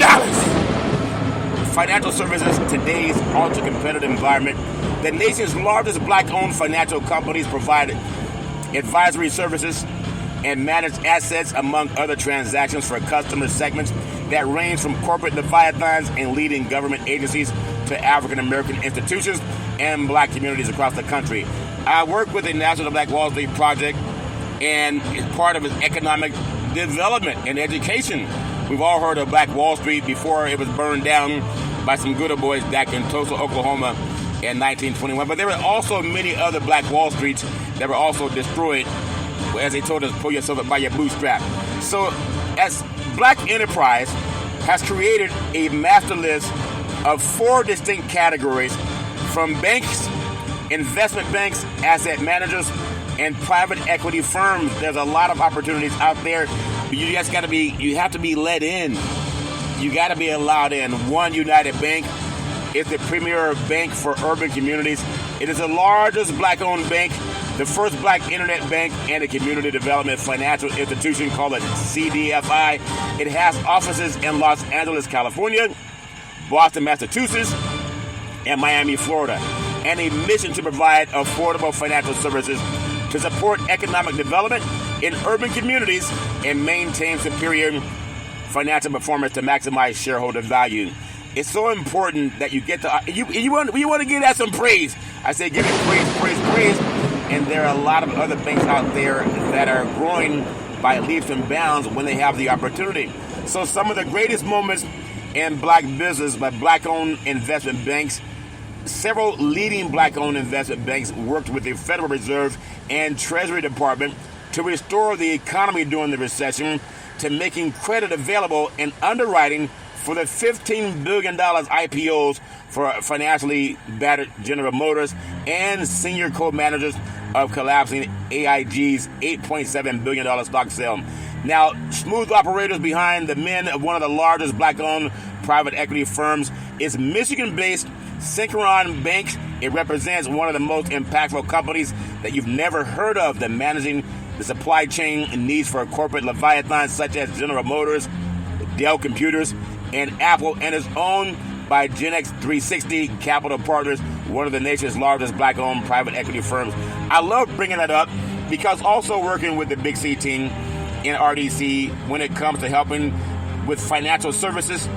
Speaker 11: Financial services, today's ultra-competitive environment. The nation's largest black-owned financial companies provide advisory services and manage assets, among other transactions, for customer segments that range from corporate leviathans and leading government agencies to African-American institutions and black communities across the country. I work with the National Black Wall Street Project, and it's part of its economic development and education. We've all heard of Black Wall Street before it was burned down by some good old boys back in Tulsa, Oklahoma in 1921. But there were also many other Black Wall Streets that were also destroyed, as they told us, pull yourself up by your bootstrap. So as Black Enterprise has created a master list of 4 distinct categories, from banks, investment banks, asset managers, and private equity firms. There's a lot of opportunities out there. But you have to be let in. You got to be allowed in. One United Bank is the premier bank for urban communities. It is the largest black-owned bank, the first black internet bank, and a community development financial institution called a CDFI. It has offices in Los Angeles, California, Boston, Massachusetts, and Miami, Florida, and a mission to provide affordable financial services to support economic development in urban communities and maintain superior financial performance to maximize shareholder value. It's so important that you get to you want to give that some praise. I say give it praise. And there are a lot of other banks out there that are growing by leaps and bounds when they have the opportunity. So some of the greatest moments in black business by black-owned investment banks. Several leading black-owned investment banks worked with the Federal Reserve and Treasury Department to restore the economy during the recession, to making credit available and underwriting for the $15 billion IPOs for financially battered General Motors and senior co-managers of collapsing AIG's $8.7 billion stock sale. Now, smooth operators behind the men of one of the largest black-owned private equity firms is Michigan-based Synchron Bank. It represents one of the most impactful companies that you've never heard of, that managing the supply chain needs for corporate leviathans such as General Motors, Dell Computers, and Apple, and is owned by Gen X 360 Capital Partners, one of the nation's largest black-owned private equity firms. I love bringing that up because also working with the Big C team in RDC when it comes to helping with financial services,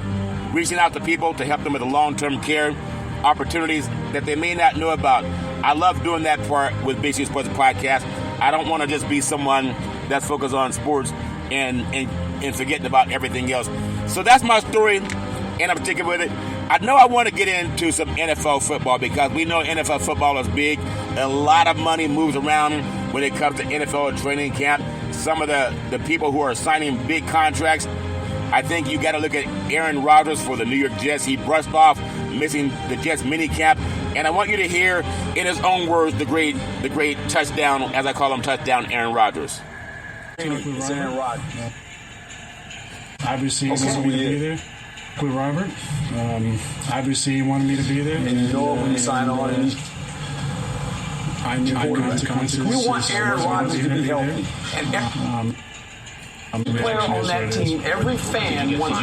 Speaker 11: reaching out to people to help them with the long-term care opportunities that they may not know about. I love doing that part with Big C Sports Podcast. I don't want to just be someone that's focused on sports and forgetting about everything else. So that's my story, and I'm sticking with it. I know I want to get into some NFL football because we know NFL football is big. A lot of money moves around when it comes to NFL training camp. Some of the people who are signing big contracts, I think you got to look at Aaron Rodgers for the New York Jets. He brushed off missing the Jets minicamp, and I want you to hear in his own words the great touchdown, as I call him, touchdown Aaron Rodgers.
Speaker 14: It's Aaron Rodgers.
Speaker 6: Obviously, he wanted me to be there with Robert. Obviously, he wanted me to be there.
Speaker 14: And you know it when you sign on.
Speaker 6: I knew the consequences.
Speaker 14: You want Aaron Rodgers to be healthy. And every player on that team, every fan wants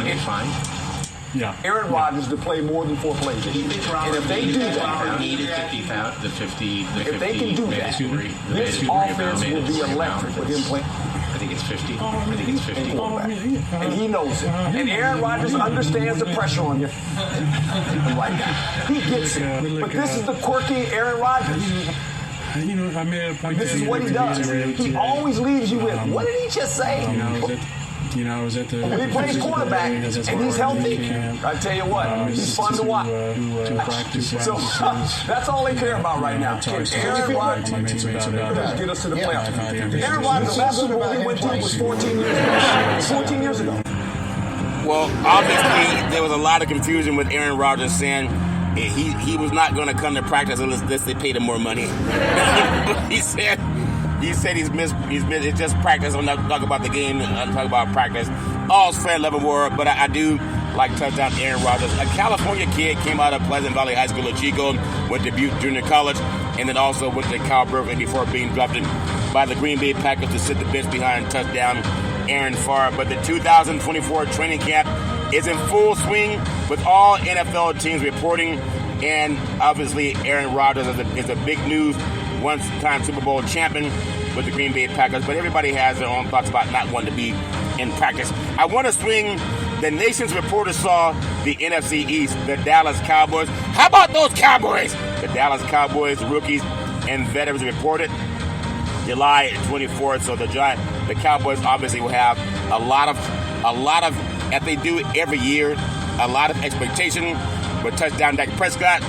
Speaker 14: Aaron Rodgers to play more than 4 plays. And if they do that, if they can do that, this offense will be electric with him playing.
Speaker 15: I think it's 50. I think it's 50.
Speaker 14: And he knows it. And Aaron Rodgers understands the pressure on you right now. He gets it. But this is the quirky Aaron Rodgers.
Speaker 6: I made a point.
Speaker 14: This is what he does. He always leaves you with, what did he just say?
Speaker 6: I was at the.
Speaker 14: When he plays quarterback and he's healthy, I tell you what, he's fun to watch. So that's all they care about right now. Can Aaron Rodgers get us to the playoffs? Aaron Rodgers, the last Super Bowl he went to was 14 years ago. 14 years ago.
Speaker 11: Well, obviously there was a lot of confusion with Aaron Rodgers saying he was not going to come to practice unless they paid him more money. He said he's missed. It's just practice. I'm not talking about the game. I'm talking about practice. All's fair, love, and war. But I do like touchdown Aaron Rodgers. A California kid came out of Pleasant Valley High School at Chico, went to Butte Junior College, and then also went to Cal Berkeley before being drafted by the Green Bay Packers to sit the bench behind touchdown Aaron Farr. But the 2024 training camp is in full swing with all NFL teams reporting, and obviously Aaron Rodgers is a big news, once-time Super Bowl champion with the Green Bay Packers, but everybody has their own thoughts about not wanting to be in practice. I want to swing. The nation's reporters saw the NFC East, the Dallas Cowboys. How about those Cowboys? The Dallas Cowboys, rookies and veterans reported July 24th. So the Cowboys obviously will have a lot of, as they do every year, a lot of expectation. But touchdown Dak Prescott,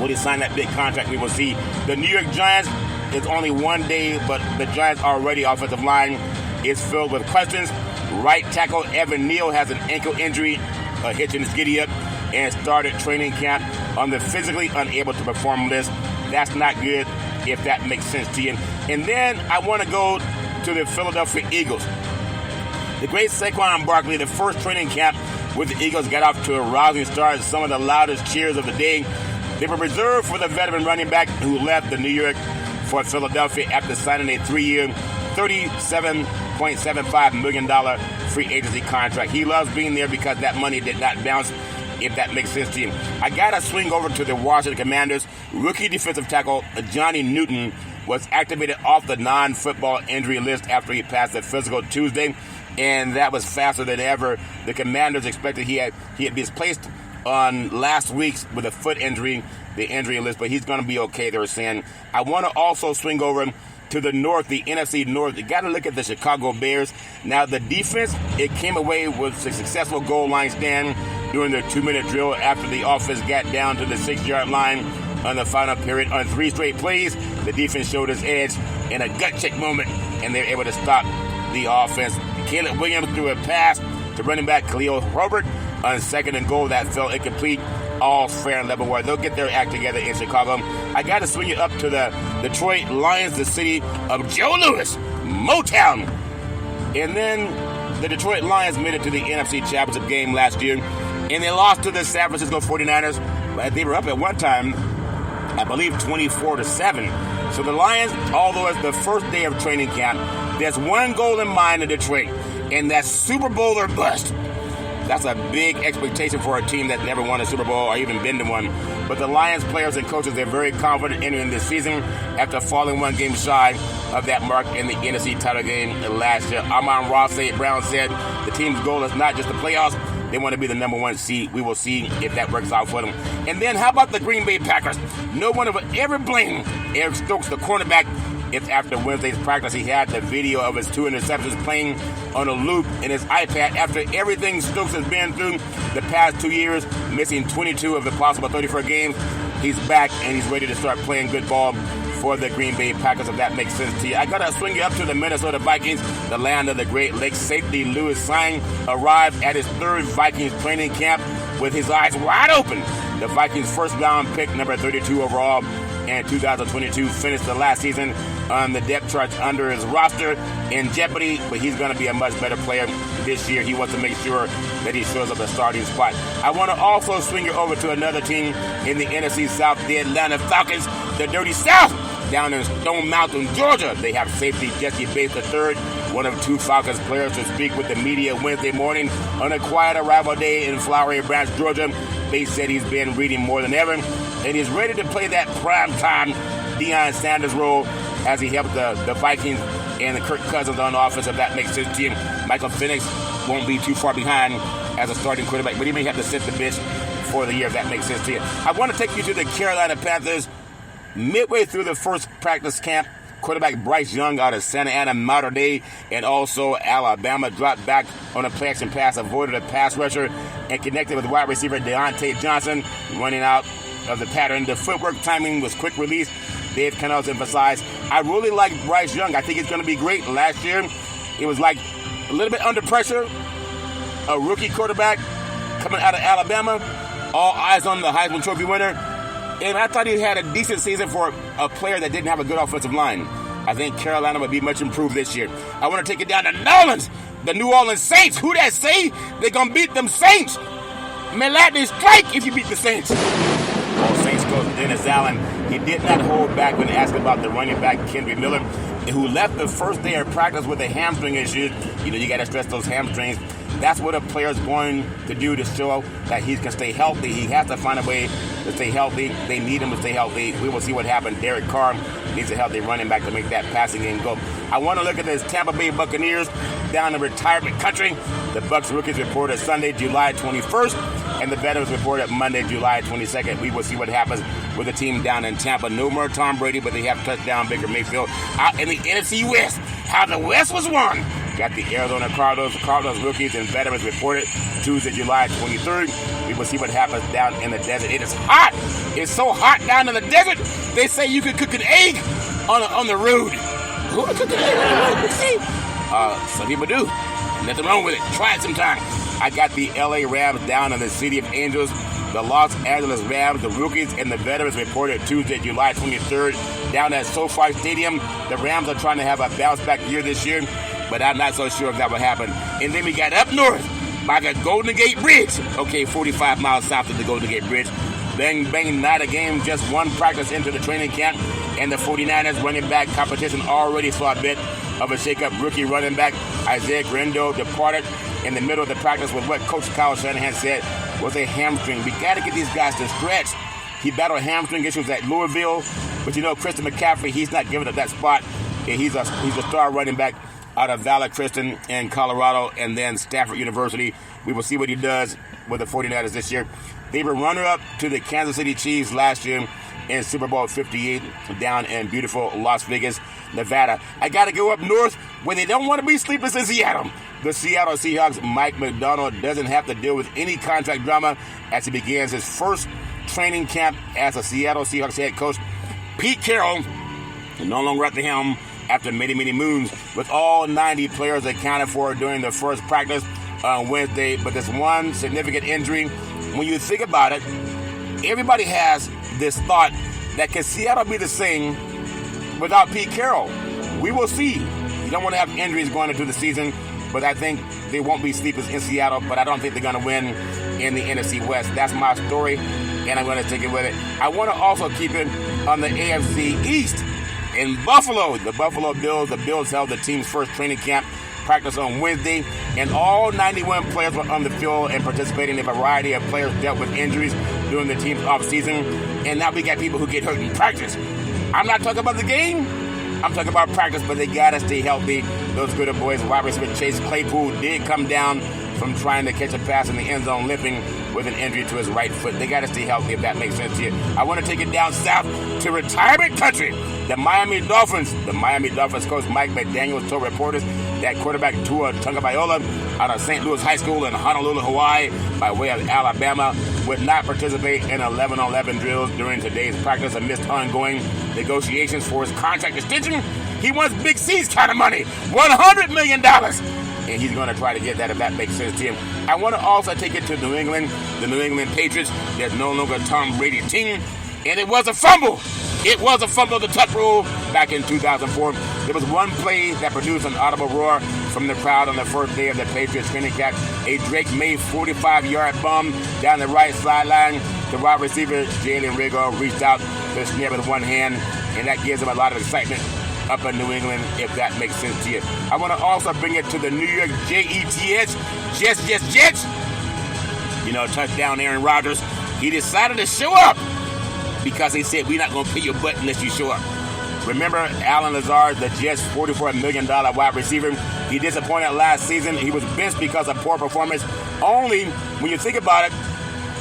Speaker 11: will he sign that big contract? We will see. The New York Giants, it's only one day, but the Giants already offensive line is filled with questions. Right tackle Evan Neal has an ankle injury, a hitch in his giddy-up, and started training camp on the physically unable to perform list. That's not good, if that makes sense to you. And then I want to go to the Philadelphia Eagles. The great Saquon Barkley, the first training camp with the Eagles, got off to a rousing start. Some of the loudest cheers of the day. They were reserved for the veteran running back who left the New York for Philadelphia after signing a 3-year, $37.75 million free agency contract. He loves being there because that money did not bounce, if that makes sense to you. I got to swing over to the Washington Commanders. Rookie defensive tackle Johnny Newton was activated off the non-football injury list after he passed the physical Tuesday, and that was faster than ever. The Commanders expected he had been placed on last week's with a foot injury, the injury list, but he's going to be okay, they were saying. I want to also swing over to the North, the NFC North. You got to look at the Chicago Bears. Now, the defense, it came away with a successful goal line stand during their 2-minute drill after the offense got down to the 6-yard line on the final period. On 3 straight plays, the defense showed its edge in a gut-check moment, and they were able to stop the offense. Caleb Williams threw a pass to running back Khalil Herbert on 2nd and goal that fell incomplete. All fair and level where they'll get their act together in Chicago. I got to swing it up to the Detroit Lions, the city of Joe Louis, Motown. And then the Detroit Lions made it to the NFC Championship game last year, and they lost to the San Francisco 49ers. But they were up at one time, I believe, 24-7. So the Lions, although it's the first day of training camp, there's one goal in mind in Detroit, and that's Super Bowl or bust. That's a big expectation for a team that never won a Super Bowl or even been to one. But the Lions players and coaches, they're very confident entering this season after falling one game shy of that mark in the NFC title game last year. Amon-Ra St. Brown said the team's goal is not just the playoffs, They want to be the number 1 seed. We will see if that works out for them. And then how about the Green Bay Packers? No one would ever blame Eric Stokes, the cornerback, if after Wednesday's practice he had the video of his 2 interceptions playing on a loop in his iPad after everything Stokes has been through the past 2 years, missing 22 of the possible 34 games. He's back and he's ready to start playing good ball for the Green Bay Packers, if that makes sense to you. I got to swing you up to the Minnesota Vikings, the land of the Great Lakes. Safety Louis Sign arrived at his 3rd Vikings training camp with his eyes wide open. The Vikings' first-round pick, number 32 overall, in 2022, finished the last season on the depth chart under his roster in jeopardy, but he's going to be a much better player this year. He wants to make sure that he shows up a starting spot. I want to also swing you over to another team in the NFC South, the Atlanta Falcons, the Dirty South, down in Stone Mountain, Georgia. They have safety Jesse Bates III, one of 2 Falcons players to speak with the media Wednesday morning on a quiet arrival day in Flowery Branch, Georgia. Bates said he's been reading more than ever, and he's ready to play that primetime Deion Sanders role as he helped the Vikings and the Kirk Cousins on offense, if that makes sense to you. Michael Penix won't be too far behind as a starting quarterback, but he may have to sit the bench for the year, if that makes sense to you. I want to take you to the Carolina Panthers. Midway through the first practice camp, quarterback Bryce Young out of Santa Ana Mater Dei and also Alabama dropped back on a play-action pass, avoided a pass rusher, and connected with wide receiver Deontay Johnson, running out of the pattern. The footwork timing was quick release. Dave Canales emphasized, I really like Bryce Young. I think he's going to be great. Last year, it was like a little bit under pressure. A rookie quarterback coming out of Alabama. All eyes on the Heisman Trophy winner. And I thought he had a decent season for a player that didn't have a good offensive line. I think Carolina would be much improved this year. I want to take it down to New Orleans. The New Orleans Saints. Who that say? They're going to beat them Saints. Man, lightning strike if you beat the Saints. All Saints coach Dennis Allen, he did not hold back when asked about the running back Kendrick Miller, who left the first day of practice with a hamstring issue. You know, you got to stress those hamstrings. That's what a player is going to do to show that he can stay healthy. He has to find a way to stay healthy. They need him to stay healthy. We will see what happens. Derek Carr needs a healthy running back to make that passing game go. I want to look at this Tampa Bay Buccaneers down in retirement country. The Bucs rookies reported Sunday, July 21st, and the veterans reported Monday, July 22nd. We will see what happens with the team down in Tampa. No more Tom Brady, but they have touchdown Baker Mayfield out in the NFC West. How the West was won. Got the Arizona Cardinals rookies and veterans reported Tuesday, July 23rd. We will see what happens down in the desert. It is hot. It's so hot down in the desert. They say you can cook an egg on the road. Who would cook an egg on the road? See? Some people do. Nothing wrong with it. Try it sometime. I got the LA Rams down in the City of Angels. The Los Angeles Rams, the rookies and the veterans reported Tuesday, July 23rd down at SoFi Stadium. The Rams are trying to have a bounce-back year this year, but I'm not so sure if that will happen. And then we got up north by the Golden Gate Bridge. Okay, 45 miles south of the Golden Gate Bridge. Bang, bang, night of game, just one practice into the training camp. And the 49ers running back competition already saw a bit of a shake-up. Rookie running back Isaiah Grendo departed in the middle of the practice with what Coach Kyle Shanahan said was a hamstring. We got to get these guys to stretch. He battled hamstring issues at Louisville, but you know, Christian McCaffrey, he's not giving up that spot. He's a star running back out of Valley Christian in Colorado and then Stanford University. We will see what he does with the 49ers this year. They were runner-up to the Kansas City Chiefs last year in Super Bowl 58 down in beautiful Las Vegas, Nevada. I got to go up north where they don't want to be sleepless in Seattle. The Seattle Seahawks' Mike McDonald doesn't have to deal with any contract drama as he begins his first training camp as a Seattle Seahawks head coach. Pete Carroll, no longer at the helm after many, many moons, with all 90 players accounted for during the first practice on Wednesday. But there's one significant injury. When you think about it, everybody has this thought that can Seattle be the same without Pete Carroll? We will see. You don't want to have injuries going into the season, but I think they won't be sleepers in Seattle, but I don't think they're going to win in the NFC West. That's my story, and I'm going to take it with it. I want to also keep it on the AFC East. In Buffalo, the Buffalo Bills, the Bills held the team's first training camp practice on Wednesday, and all 91 players were on the field and participating. A variety of players dealt with injuries during the team's offseason, and now we got people who get hurt in practice. I'm not talking about the game. I'm talking about practice, but they got to stay healthy. Those good boys, wide receiver Chase Claypool did come down from trying to catch a pass in the end zone, limping with an injury to his right foot. They got to stay healthy, if that makes sense to you. I want to take it down south to retirement country. The Miami Dolphins coach Mike McDaniels told reporters that quarterback Tua Tagovailoa out of St. Louis High School in Honolulu, Hawaii, by way of Alabama, would not participate in 11-on-11 drills during today's practice amidst ongoing negotiations for his contract extension. He wants Big C's kind of money, $100 million. And he's going to try to get that, if that makes sense to him. I want to also take it to New England, the New England Patriots. There's no longer a Tom Brady team. And it was a fumble. It was a fumble of the tuck rule back in 2004. There was one play that produced an audible roar from the crowd on the first day of the Patriots training camp. A Drake May 45-yard bomb down the right sideline. The wide receiver, Jalen Reagor, reached out to snap with one hand, and that gives him a lot of excitement up in New England, if that makes sense to you. I want to also bring it to the New York Jets. Jets. You know, touchdown Aaron Rodgers. He decided to show up because he said, we're not going to pay your butt unless you show up. Remember Alan Lazard, the Jets' $44 million wide receiver? He disappointed last season. He was benched because of poor performance. Only, when you think about it,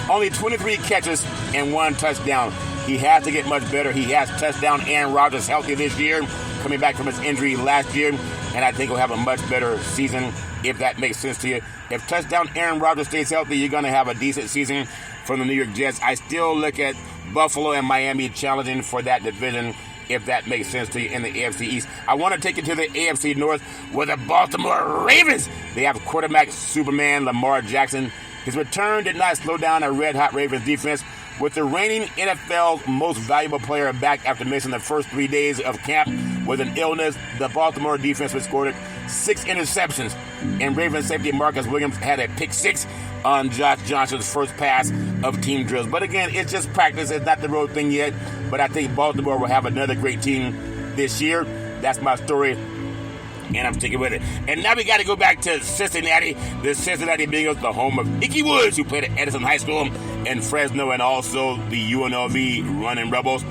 Speaker 11: only 23 catches and 1 touchdown. He has to get much better. He has touchdown Aaron Rodgers healthy this year, coming back from his injury last year, and I think he'll have a much better season, if that makes sense to you. If touchdown Aaron Rodgers stays healthy, you're going to have a decent season from the New York Jets. I still look at Buffalo and Miami challenging for that division, if that makes sense to you, in the AFC East. I want to take it to the AFC North with the Baltimore Ravens. They have quarterback Superman Lamar Jackson. His return did not slow down a red-hot Ravens defense. With the reigning NFL's most valuable player back after missing the first 3 days of camp with an illness, the Baltimore defense recorded 6 interceptions, and Ravens safety Marcus Williams had a pick 6 on Josh Johnson's first pass of team drills. But again, it's just practice. It's not the road thing yet, but I think Baltimore will have another great team this year. That's my story, and I'm sticking with it. And now we got to go back to Cincinnati. The Cincinnati Bengals, the home of Ickey Woods, who played at Edison High School in Fresno, and also the UNLV Running Rebels.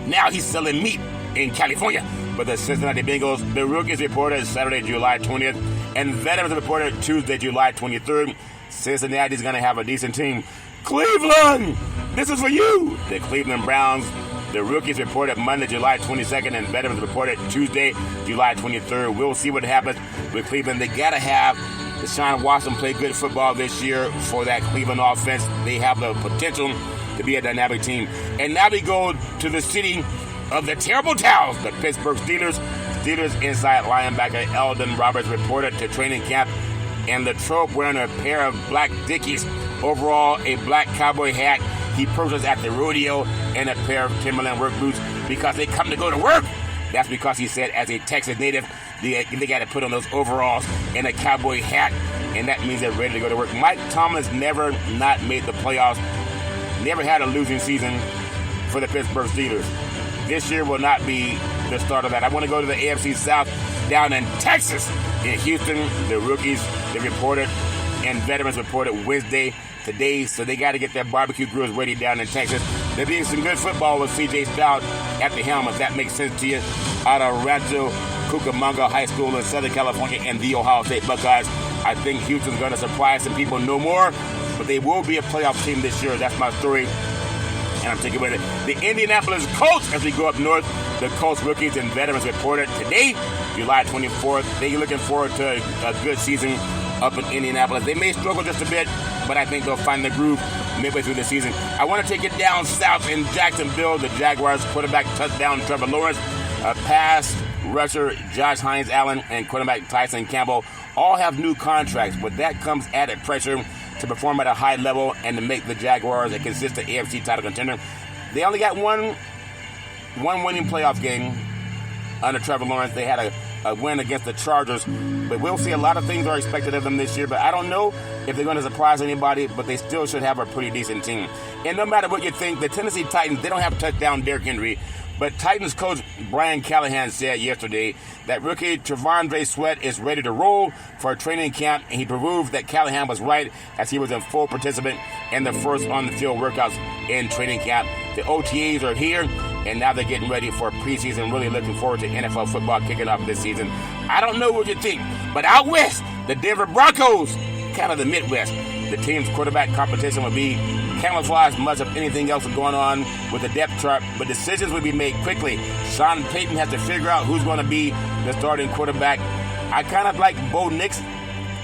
Speaker 11: Now he's selling meat in California. But the Cincinnati Bengals, the rookies reported Saturday, July 20th, and veterans reported Tuesday, July 23rd. Cincinnati's going to have a decent team. Cleveland, this is for you. The Cleveland Browns, the rookies reported Monday, July 22nd, and veterans reported Tuesday, July 23rd. We'll see what happens with Cleveland. They got to have Deshaun Watson play good football this year for that Cleveland offense. They have the potential to be a dynamic team. And now we go to the city of the terrible towels, the Pittsburgh Steelers. Steelers inside linebacker Eldon Roberts reported to training camp in Latrobe wearing a pair of black Dickies. Overall, a black cowboy hat he purchased at the rodeo, and a pair of Timberland work boots because they come to go to work. That's because he said, as a Texas native, they got to put on those overalls and a cowboy hat, and that means they're ready to go to work. Mike Tomlin's never not made the playoffs, never had a losing season for the Pittsburgh Steelers. This year will not be the start of that. I want to go to the AFC South down in Texas. In Houston, the rookies, they reported, and veterans reported Wednesday today, so they got to get their barbecue grills ready down in Texas. There being some good football with C.J. Stroud at the helm, if that makes sense to you, out of Rancho Cucamonga High School in Southern California, and the Ohio State Buckeyes. I think Houston's going to surprise some people no more, but they will be a playoff team this year. That's my story, and I'm taking with it. The Indianapolis Colts, as we go up north, the Colts rookies and veterans reported today, July 24th. They're looking forward to a good season up in Indianapolis. They may struggle just a bit, but I think they'll find the groove midway through the season. I want to take it down south in Jacksonville. The Jaguars quarterback touchdown Trevor Lawrence, pass rusher Josh Hines Allen, and quarterback Tyson Campbell all have new contracts, but that comes added pressure to perform at a high level and to make the Jaguars a consistent AFC title contender. They only got one winning playoff game under Trevor Lawrence. They had a win against the Chargers, but we'll see. A lot of things are expected of them this year, but I don't know if they're going to surprise anybody, but they still should have a pretty decent team. And no matter what you think, the Tennessee Titans, they don't have touchdown Derrick Henry, but Titans coach Brian Callahan said yesterday that rookie Trevondre Sweat is ready to roll for a training camp, and he proved that Callahan was right as he was a full participant in the first on-the-field workouts in training camp. The OTAs are here, and now they're getting ready for preseason, really looking forward to NFL football kicking off this season. I don't know what you think, but out west, the Denver Broncos kind of the Midwest. The team's quarterback competition will be camouflaged much of anything else going on with the depth chart, but decisions will be made quickly. Sean Payton has to figure out who's going to be the starting quarterback. I kind of like Bo Nix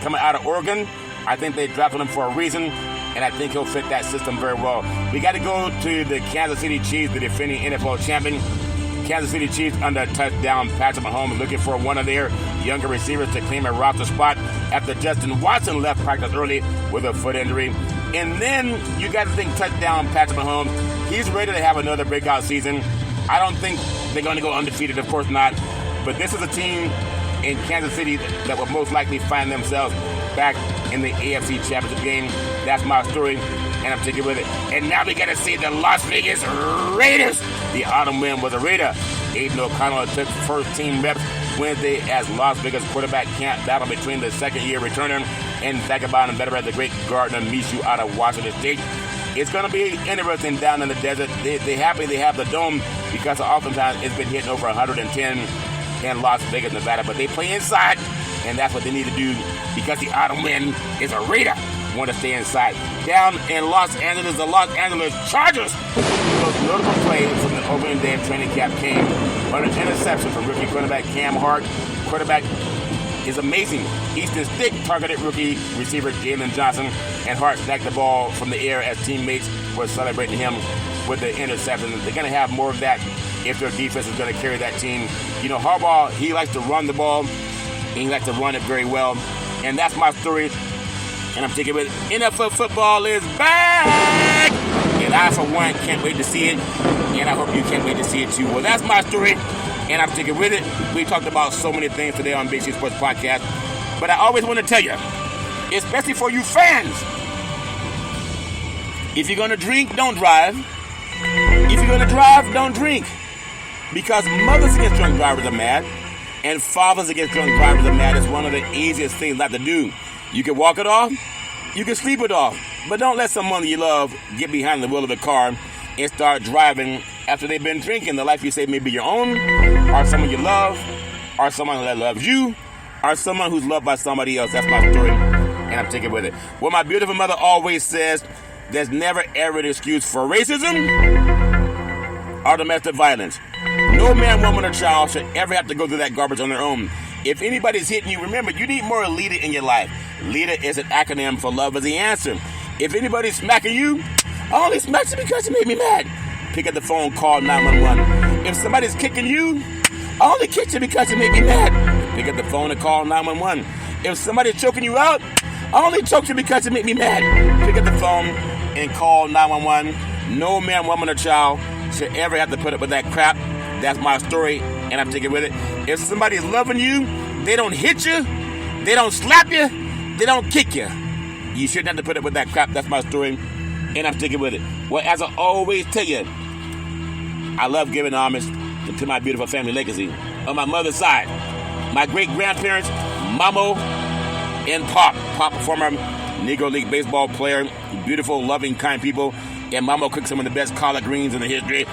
Speaker 11: coming out of Oregon. I think they drafted him for a reason, and I think he'll fit that system very well. We got to go to the Kansas City Chiefs, the defending NFL champion. Kansas City Chiefs under touchdown Patrick Mahomes looking for one of their younger receivers to claim a roster spot after Justin Watson left practice early with a foot injury. And then you got to think touchdown Patrick Mahomes. He's ready to have another breakout season. I don't think they're going to go undefeated, of course not. But this is a team in Kansas City that will most likely find themselves back in the AFC Championship game. That's my story, and I'm taking with it. And now we got to see the Las Vegas Raiders. The autumn win was a Raider. Aiden O'Connell took first team reps Wednesday as Las Vegas quarterback camp battle between the second-year returner and vagabond and veteran, the great Gardner Minshew out of Washington State. It's going to be interesting down in the desert. They're happy they have the dome because oftentimes it's been hitting over 110 in Las Vegas, Nevada. But they play inside, and that's what they need to do because the autumn wind is a Raider. Want to stay inside. Down in Los Angeles, the Los Angeles Chargers. The most notable play from the opening day of training camp came on an interception from rookie quarterback Cam Hart. Quarterback is amazing. Easton Stick targeted rookie receiver Jalen Johnson, and Hart snagged the ball from the air as teammates were celebrating him with the interception. They're going to have more of that if their defense is going to carry that team. You know, Harbaugh, he likes to run the ball, and he likes to run it very well. And that's my story. And I'm taking with NFL football is back! And I, for one, can't wait to see it. And I hope you can't wait to see it, too. Well, that's my story. And I'm sticking with it. We talked about so many things today on Big C Sports Podcast. But I always want to tell you, especially for you fans, if you're going to drink, don't drive. If you're going to drive, don't drink. Because mothers against drunk drivers are mad. And fathers against drunk drivers are mad. It's one of the easiest things not to do. You can walk it off. You can sleep it off. But don't let someone you love get behind the wheel of the car and start driving after they've been drinking. The life you say may be your own, or someone you love, or someone that loves you, or someone who's loved by somebody else. That's my story, and I'm taking with it. Well, my beautiful mother always says, there's never ever an excuse for racism or domestic violence. No man, woman, or child should ever have to go through that garbage on their own. If anybody's hitting you, remember, you need more LEADER in your life. LEADER is an acronym for love is the answer. If anybody's smacking you, I only smacked you because you made me mad. Pick up the phone, call 911. If somebody's kicking you, I only kicked you because you made me mad. Pick up the phone and call 911. If somebody's choking you out, I only choked you because you made me mad. Pick up the phone and call 911. No man, woman, or child should ever have to put up with that crap. That's my story, and I'm sticking with it. If somebody's loving you, they don't hit you, they don't slap you, they don't kick you. You shouldn't have to put up with that crap. That's my story, and I'm sticking with it. Well, as I always tell you, I love giving homage to my beautiful family legacy. On my mother's side, my great-grandparents, Mamo and Pop. Pop, former Negro League baseball player, beautiful, loving, kind people, and Mamo cooked some of the best collard greens in the history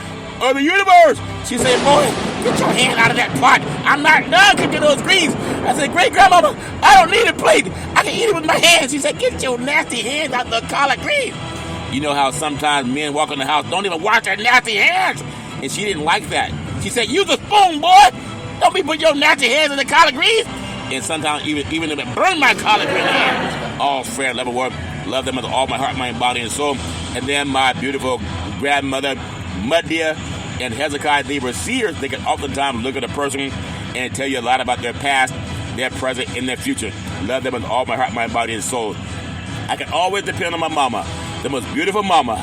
Speaker 11: of the universe. She said, boy, get your hand out of that pot. I'm not done cooking those greens. I said, great grandmama, I don't need a plate. I can eat it with my hands. She said, get your nasty hands out of the collard greens. You know how sometimes men walk in the house, don't even wash their nasty hands. And she didn't like that. She said, use a spoon, boy. Don't be putting your nasty hands in the collard greens. And sometimes even if it burned my collard green hands. All fair, level work. Love them with all my heart, mind, body, and soul. And then my beautiful grandmother, Muddia, and Hezekiah, they were seers. They could oftentimes look at a person and tell you a lot about their past, their present, and their future. Love them with all my heart, mind, body, and soul. I can always depend on my mama, the most beautiful mama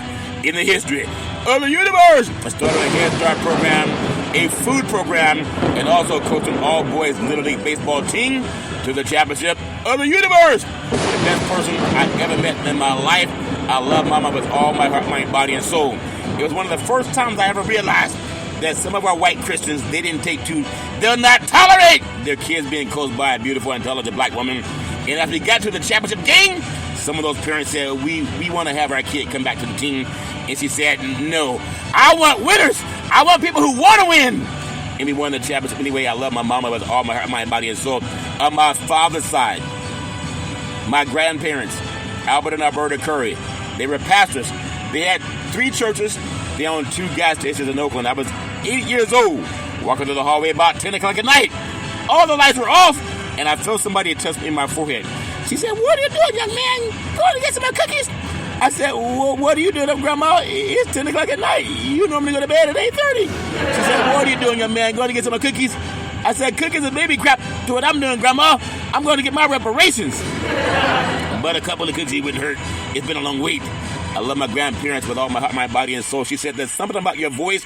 Speaker 11: in the history of the universe. I started a Head Start program, a food program, and also coaching all boys Little League baseball team to the championship of the universe. The best person I've ever met in my life. I love mama with all my heart, mind, body, and soul. It was one of the first times I ever realized that some of our white Christians, they'll not tolerate their kids being coached by a beautiful, intelligent black woman. And after we got to the championship game, some of those parents said, we want to have our kid come back to the team. And she said, no, I want winners. I want people who want to win. And we won the championship anyway. I love my mama with all my heart, mind, body, and soul. On my father's side, My grandparents, Albert and Alberta Curry, they were pastors. They had 3 churches. They owned 2 gas stations in Oakland. I was 8 years old, walking through the hallway about 10 o'clock at night. All the lights were off, and I felt somebody touch me in my forehead. She said, "What are you doing, young man? Going to get some more cookies?" I said, "Well, what are you doing up, Grandma? It's 10 o'clock at night. You normally go to bed at 8:30. She said, "What are you doing, young man? Going to get some more cookies?" I said, "Cookies and baby crap to what I'm doing, Grandma. I'm going to get my reparations." But a couple of cookies wouldn't hurt. It's been a long wait. I love my grandparents with all my heart, my body, and soul. She said, "There's something about your voice.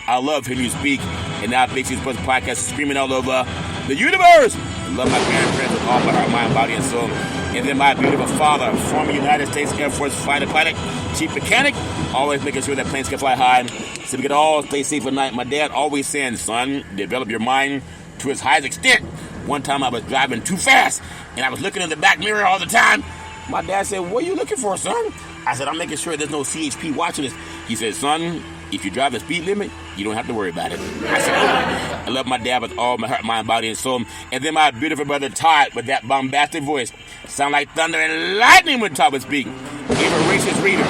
Speaker 11: I love hearing you speak." And now Big C's podcast is screaming all over the universe. I love my grandparents with all my heart, mind, body, and soul. And then my beautiful father, former United States Air Force fighter pilot, chief mechanic, always making sure that planes can fly high so we could all stay safe at night. My dad always saying, "Son, develop your mind to its highest extent." One time I was driving too fast, and I was looking in the back mirror all the time. My dad said, "What are you looking for, son?" I said, "I'm making sure there's no CHP watching this." He said, "Son, if you drive the speed limit, you don't have to worry about it." I said, "Oh." I love my dad with all my heart, mind, body, and soul. And then my beautiful brother Todd with that bombastic voice. Sound like thunder and lightning when Todd would speak. A voracious reader.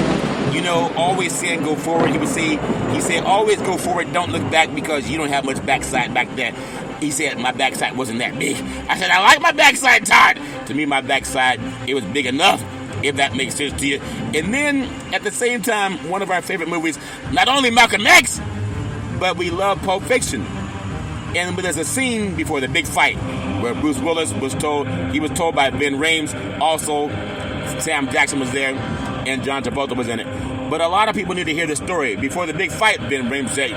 Speaker 11: You know, always saying go forward. He said, always go forward, don't look back because you don't have much backside back there. He said my backside wasn't that big. I said, "I like my backside, Todd." To me, my backside, it was big enough, if that makes sense to you. And then, at the same time, one of our favorite movies, not only Malcolm X, but we love Pulp Fiction. And there's a scene before the big fight where Bruce Willis was told by Ben Rames, also Sam Jackson was there, and John Travolta was in it. But a lot of people need to hear the story. Before the big fight, Ben Rames said,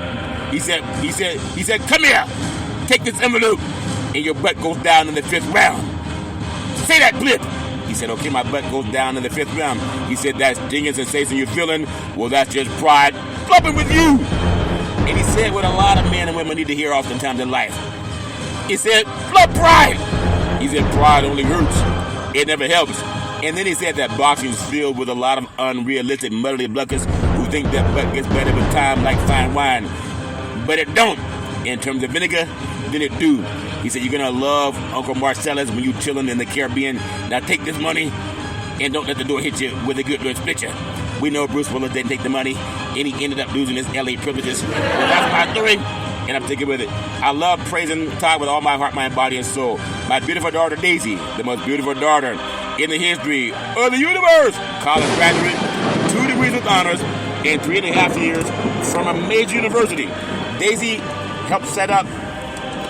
Speaker 11: he said, "Come here, take this envelope, and your butt goes down in the 5th round. Say that blip." He said, "Okay, my butt goes down in the 5th round." He said, "That stinging sensation you're feeling, well, that's just pride clubbing with you." And he said what a lot of men and women need to hear oftentimes in life. He said, "Love pride." He said, "Pride only hurts. It never helps." And then he said that boxing is filled with a lot of unrealistic muddly bluckers who think that butt gets better with time like fine wine. But it don't. In terms of vinegar, then it do. He said, "You're going to love Uncle Marcellus when you chilling in the Caribbean. Now take this money and don't let the door hit you with a good split you." We know Bruce Willis didn't take the money, and he ended up losing his LA privileges. Well, that's my story, and I'm sticking with it. I love praising Todd with all my heart, mind, body, and soul. My beautiful daughter, Daisy, the most beautiful daughter in the history of the universe. College graduate, 2 degrees with honors, in 3.5 years from a major university. Daisy helped set up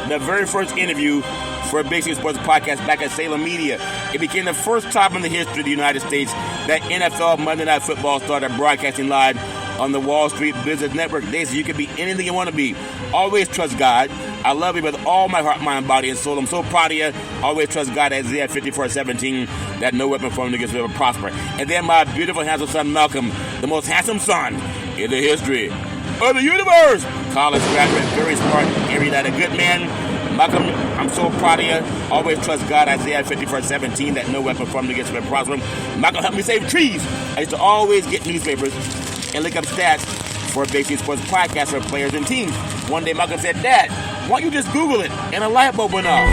Speaker 11: the very first interview for a Big City Sports podcast back at Salem Media. It became the first time in the history of the United States that NFL Monday Night Football started broadcasting live on the Wall Street Business Network. Daisy, you can be anything you want to be. Always trust God. I love you with all my heart, mind, body, and soul. I'm so proud of you. Always trust God, Isaiah 54:17, that no weapon formed against you will prosper. And then my beautiful, handsome son, Malcolm, the most handsome son in the history of the universe. College graduate, very smart, every night a good man. Malcolm, I'm so proud of you. Always trust God, Isaiah 54:17, that no weapon formed against you will prosper. Malcolm helped me save trees. I used to always get newspapers and look up stats for Big City Sports podcasts for players and teams. One day Malcolm said, "Dad, why don't you just Google it?" And a light bulb went off.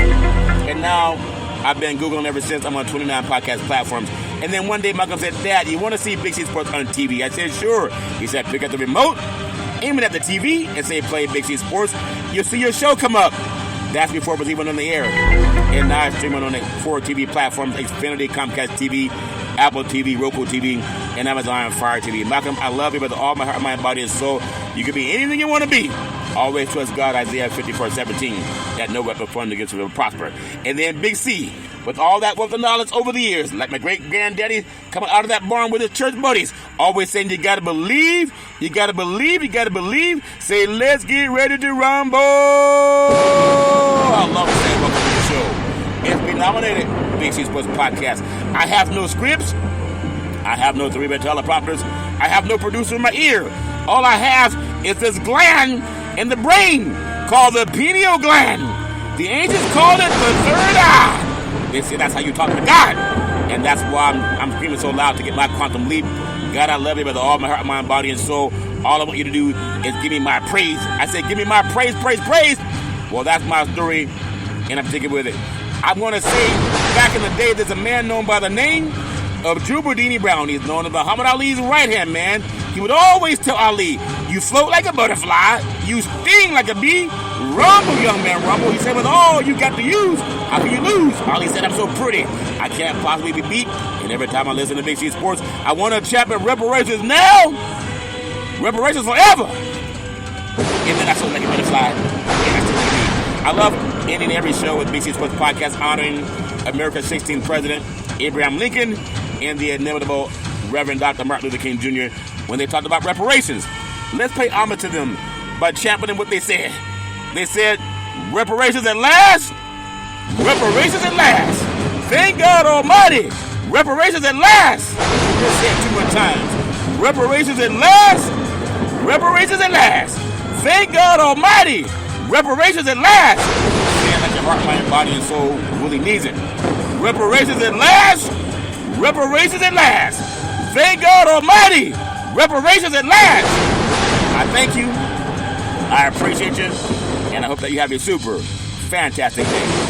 Speaker 11: And now I've been Googling ever since. I'm on 29 podcast platforms. And then one day Malcolm said, "Dad, you want to see Big City Sports on TV?" I said, "Sure." He said, "Pick up the remote, aim it at the TV, and say play Big City Sports. You'll see your show come up." That's before it was even on the air. And now it's streaming on the 4 TV platforms: Xfinity, Comcast TV, Apple TV, Roku TV, and Amazon Fire TV. Malcolm, I love you with all my heart, mind, body, and soul. You can be anything you want to be. Always trust God, Isaiah 54:17, that no weapon formed against you will prosper. And then Big C, with all that wealth of knowledge over the years, like my great-granddaddy coming out of that barn with his church buddies, always saying you gotta believe, you gotta believe, you gotta believe. Say, let's get ready to rumble. I love saying welcome to the show. It's been nominated Big C Sports Podcast. I have no scripts. I have no 3-bit teleprompters. I have no producer in my ear. All I have is this gland in the brain called the pineal gland. The ancients called it the third eye. They say that's how you talk to God. And that's why I'm screaming so loud to get my quantum leap. God, I love you with all my heart, mind, body, and soul. All I want you to do is give me my praise. I said, give me my praise, praise, praise. Well, that's my story, and I'm sticking with it. I'm going to say, back in the day, there's a man known by the name of Drew Burdini Brown. He's known as Muhammad Ali's right-hand man. He would always tell Ali, you float like a butterfly, you sting like a bee, rumble, young man, rumble. He said, with all you got to use, how can you lose? Ali said, I'm so pretty, I can't possibly be beat. And every time I listen to Big C Sports, I want to champion reparations now, reparations forever. And then I still like a butterfly, and I still like a bee. I love ending every show with Big C Sports Podcast honoring America's 16th president, Abraham Lincoln, and the inimitable Reverend Dr. Martin Luther King Jr. when they talked about reparations. Let's pay homage to them by championing what they said. They said, reparations at last. Reparations at last. Thank God Almighty. Reparations at last. They said it 2 more times. Reparations at last. Reparations at last. Thank God Almighty. Reparations at last. Saying like your heart, mind, body, and soul really needs it. Reparations at last. Reparations at last. Thank God Almighty. Reparations at last. I thank you. I appreciate you. And I hope that you have a super fantastic day.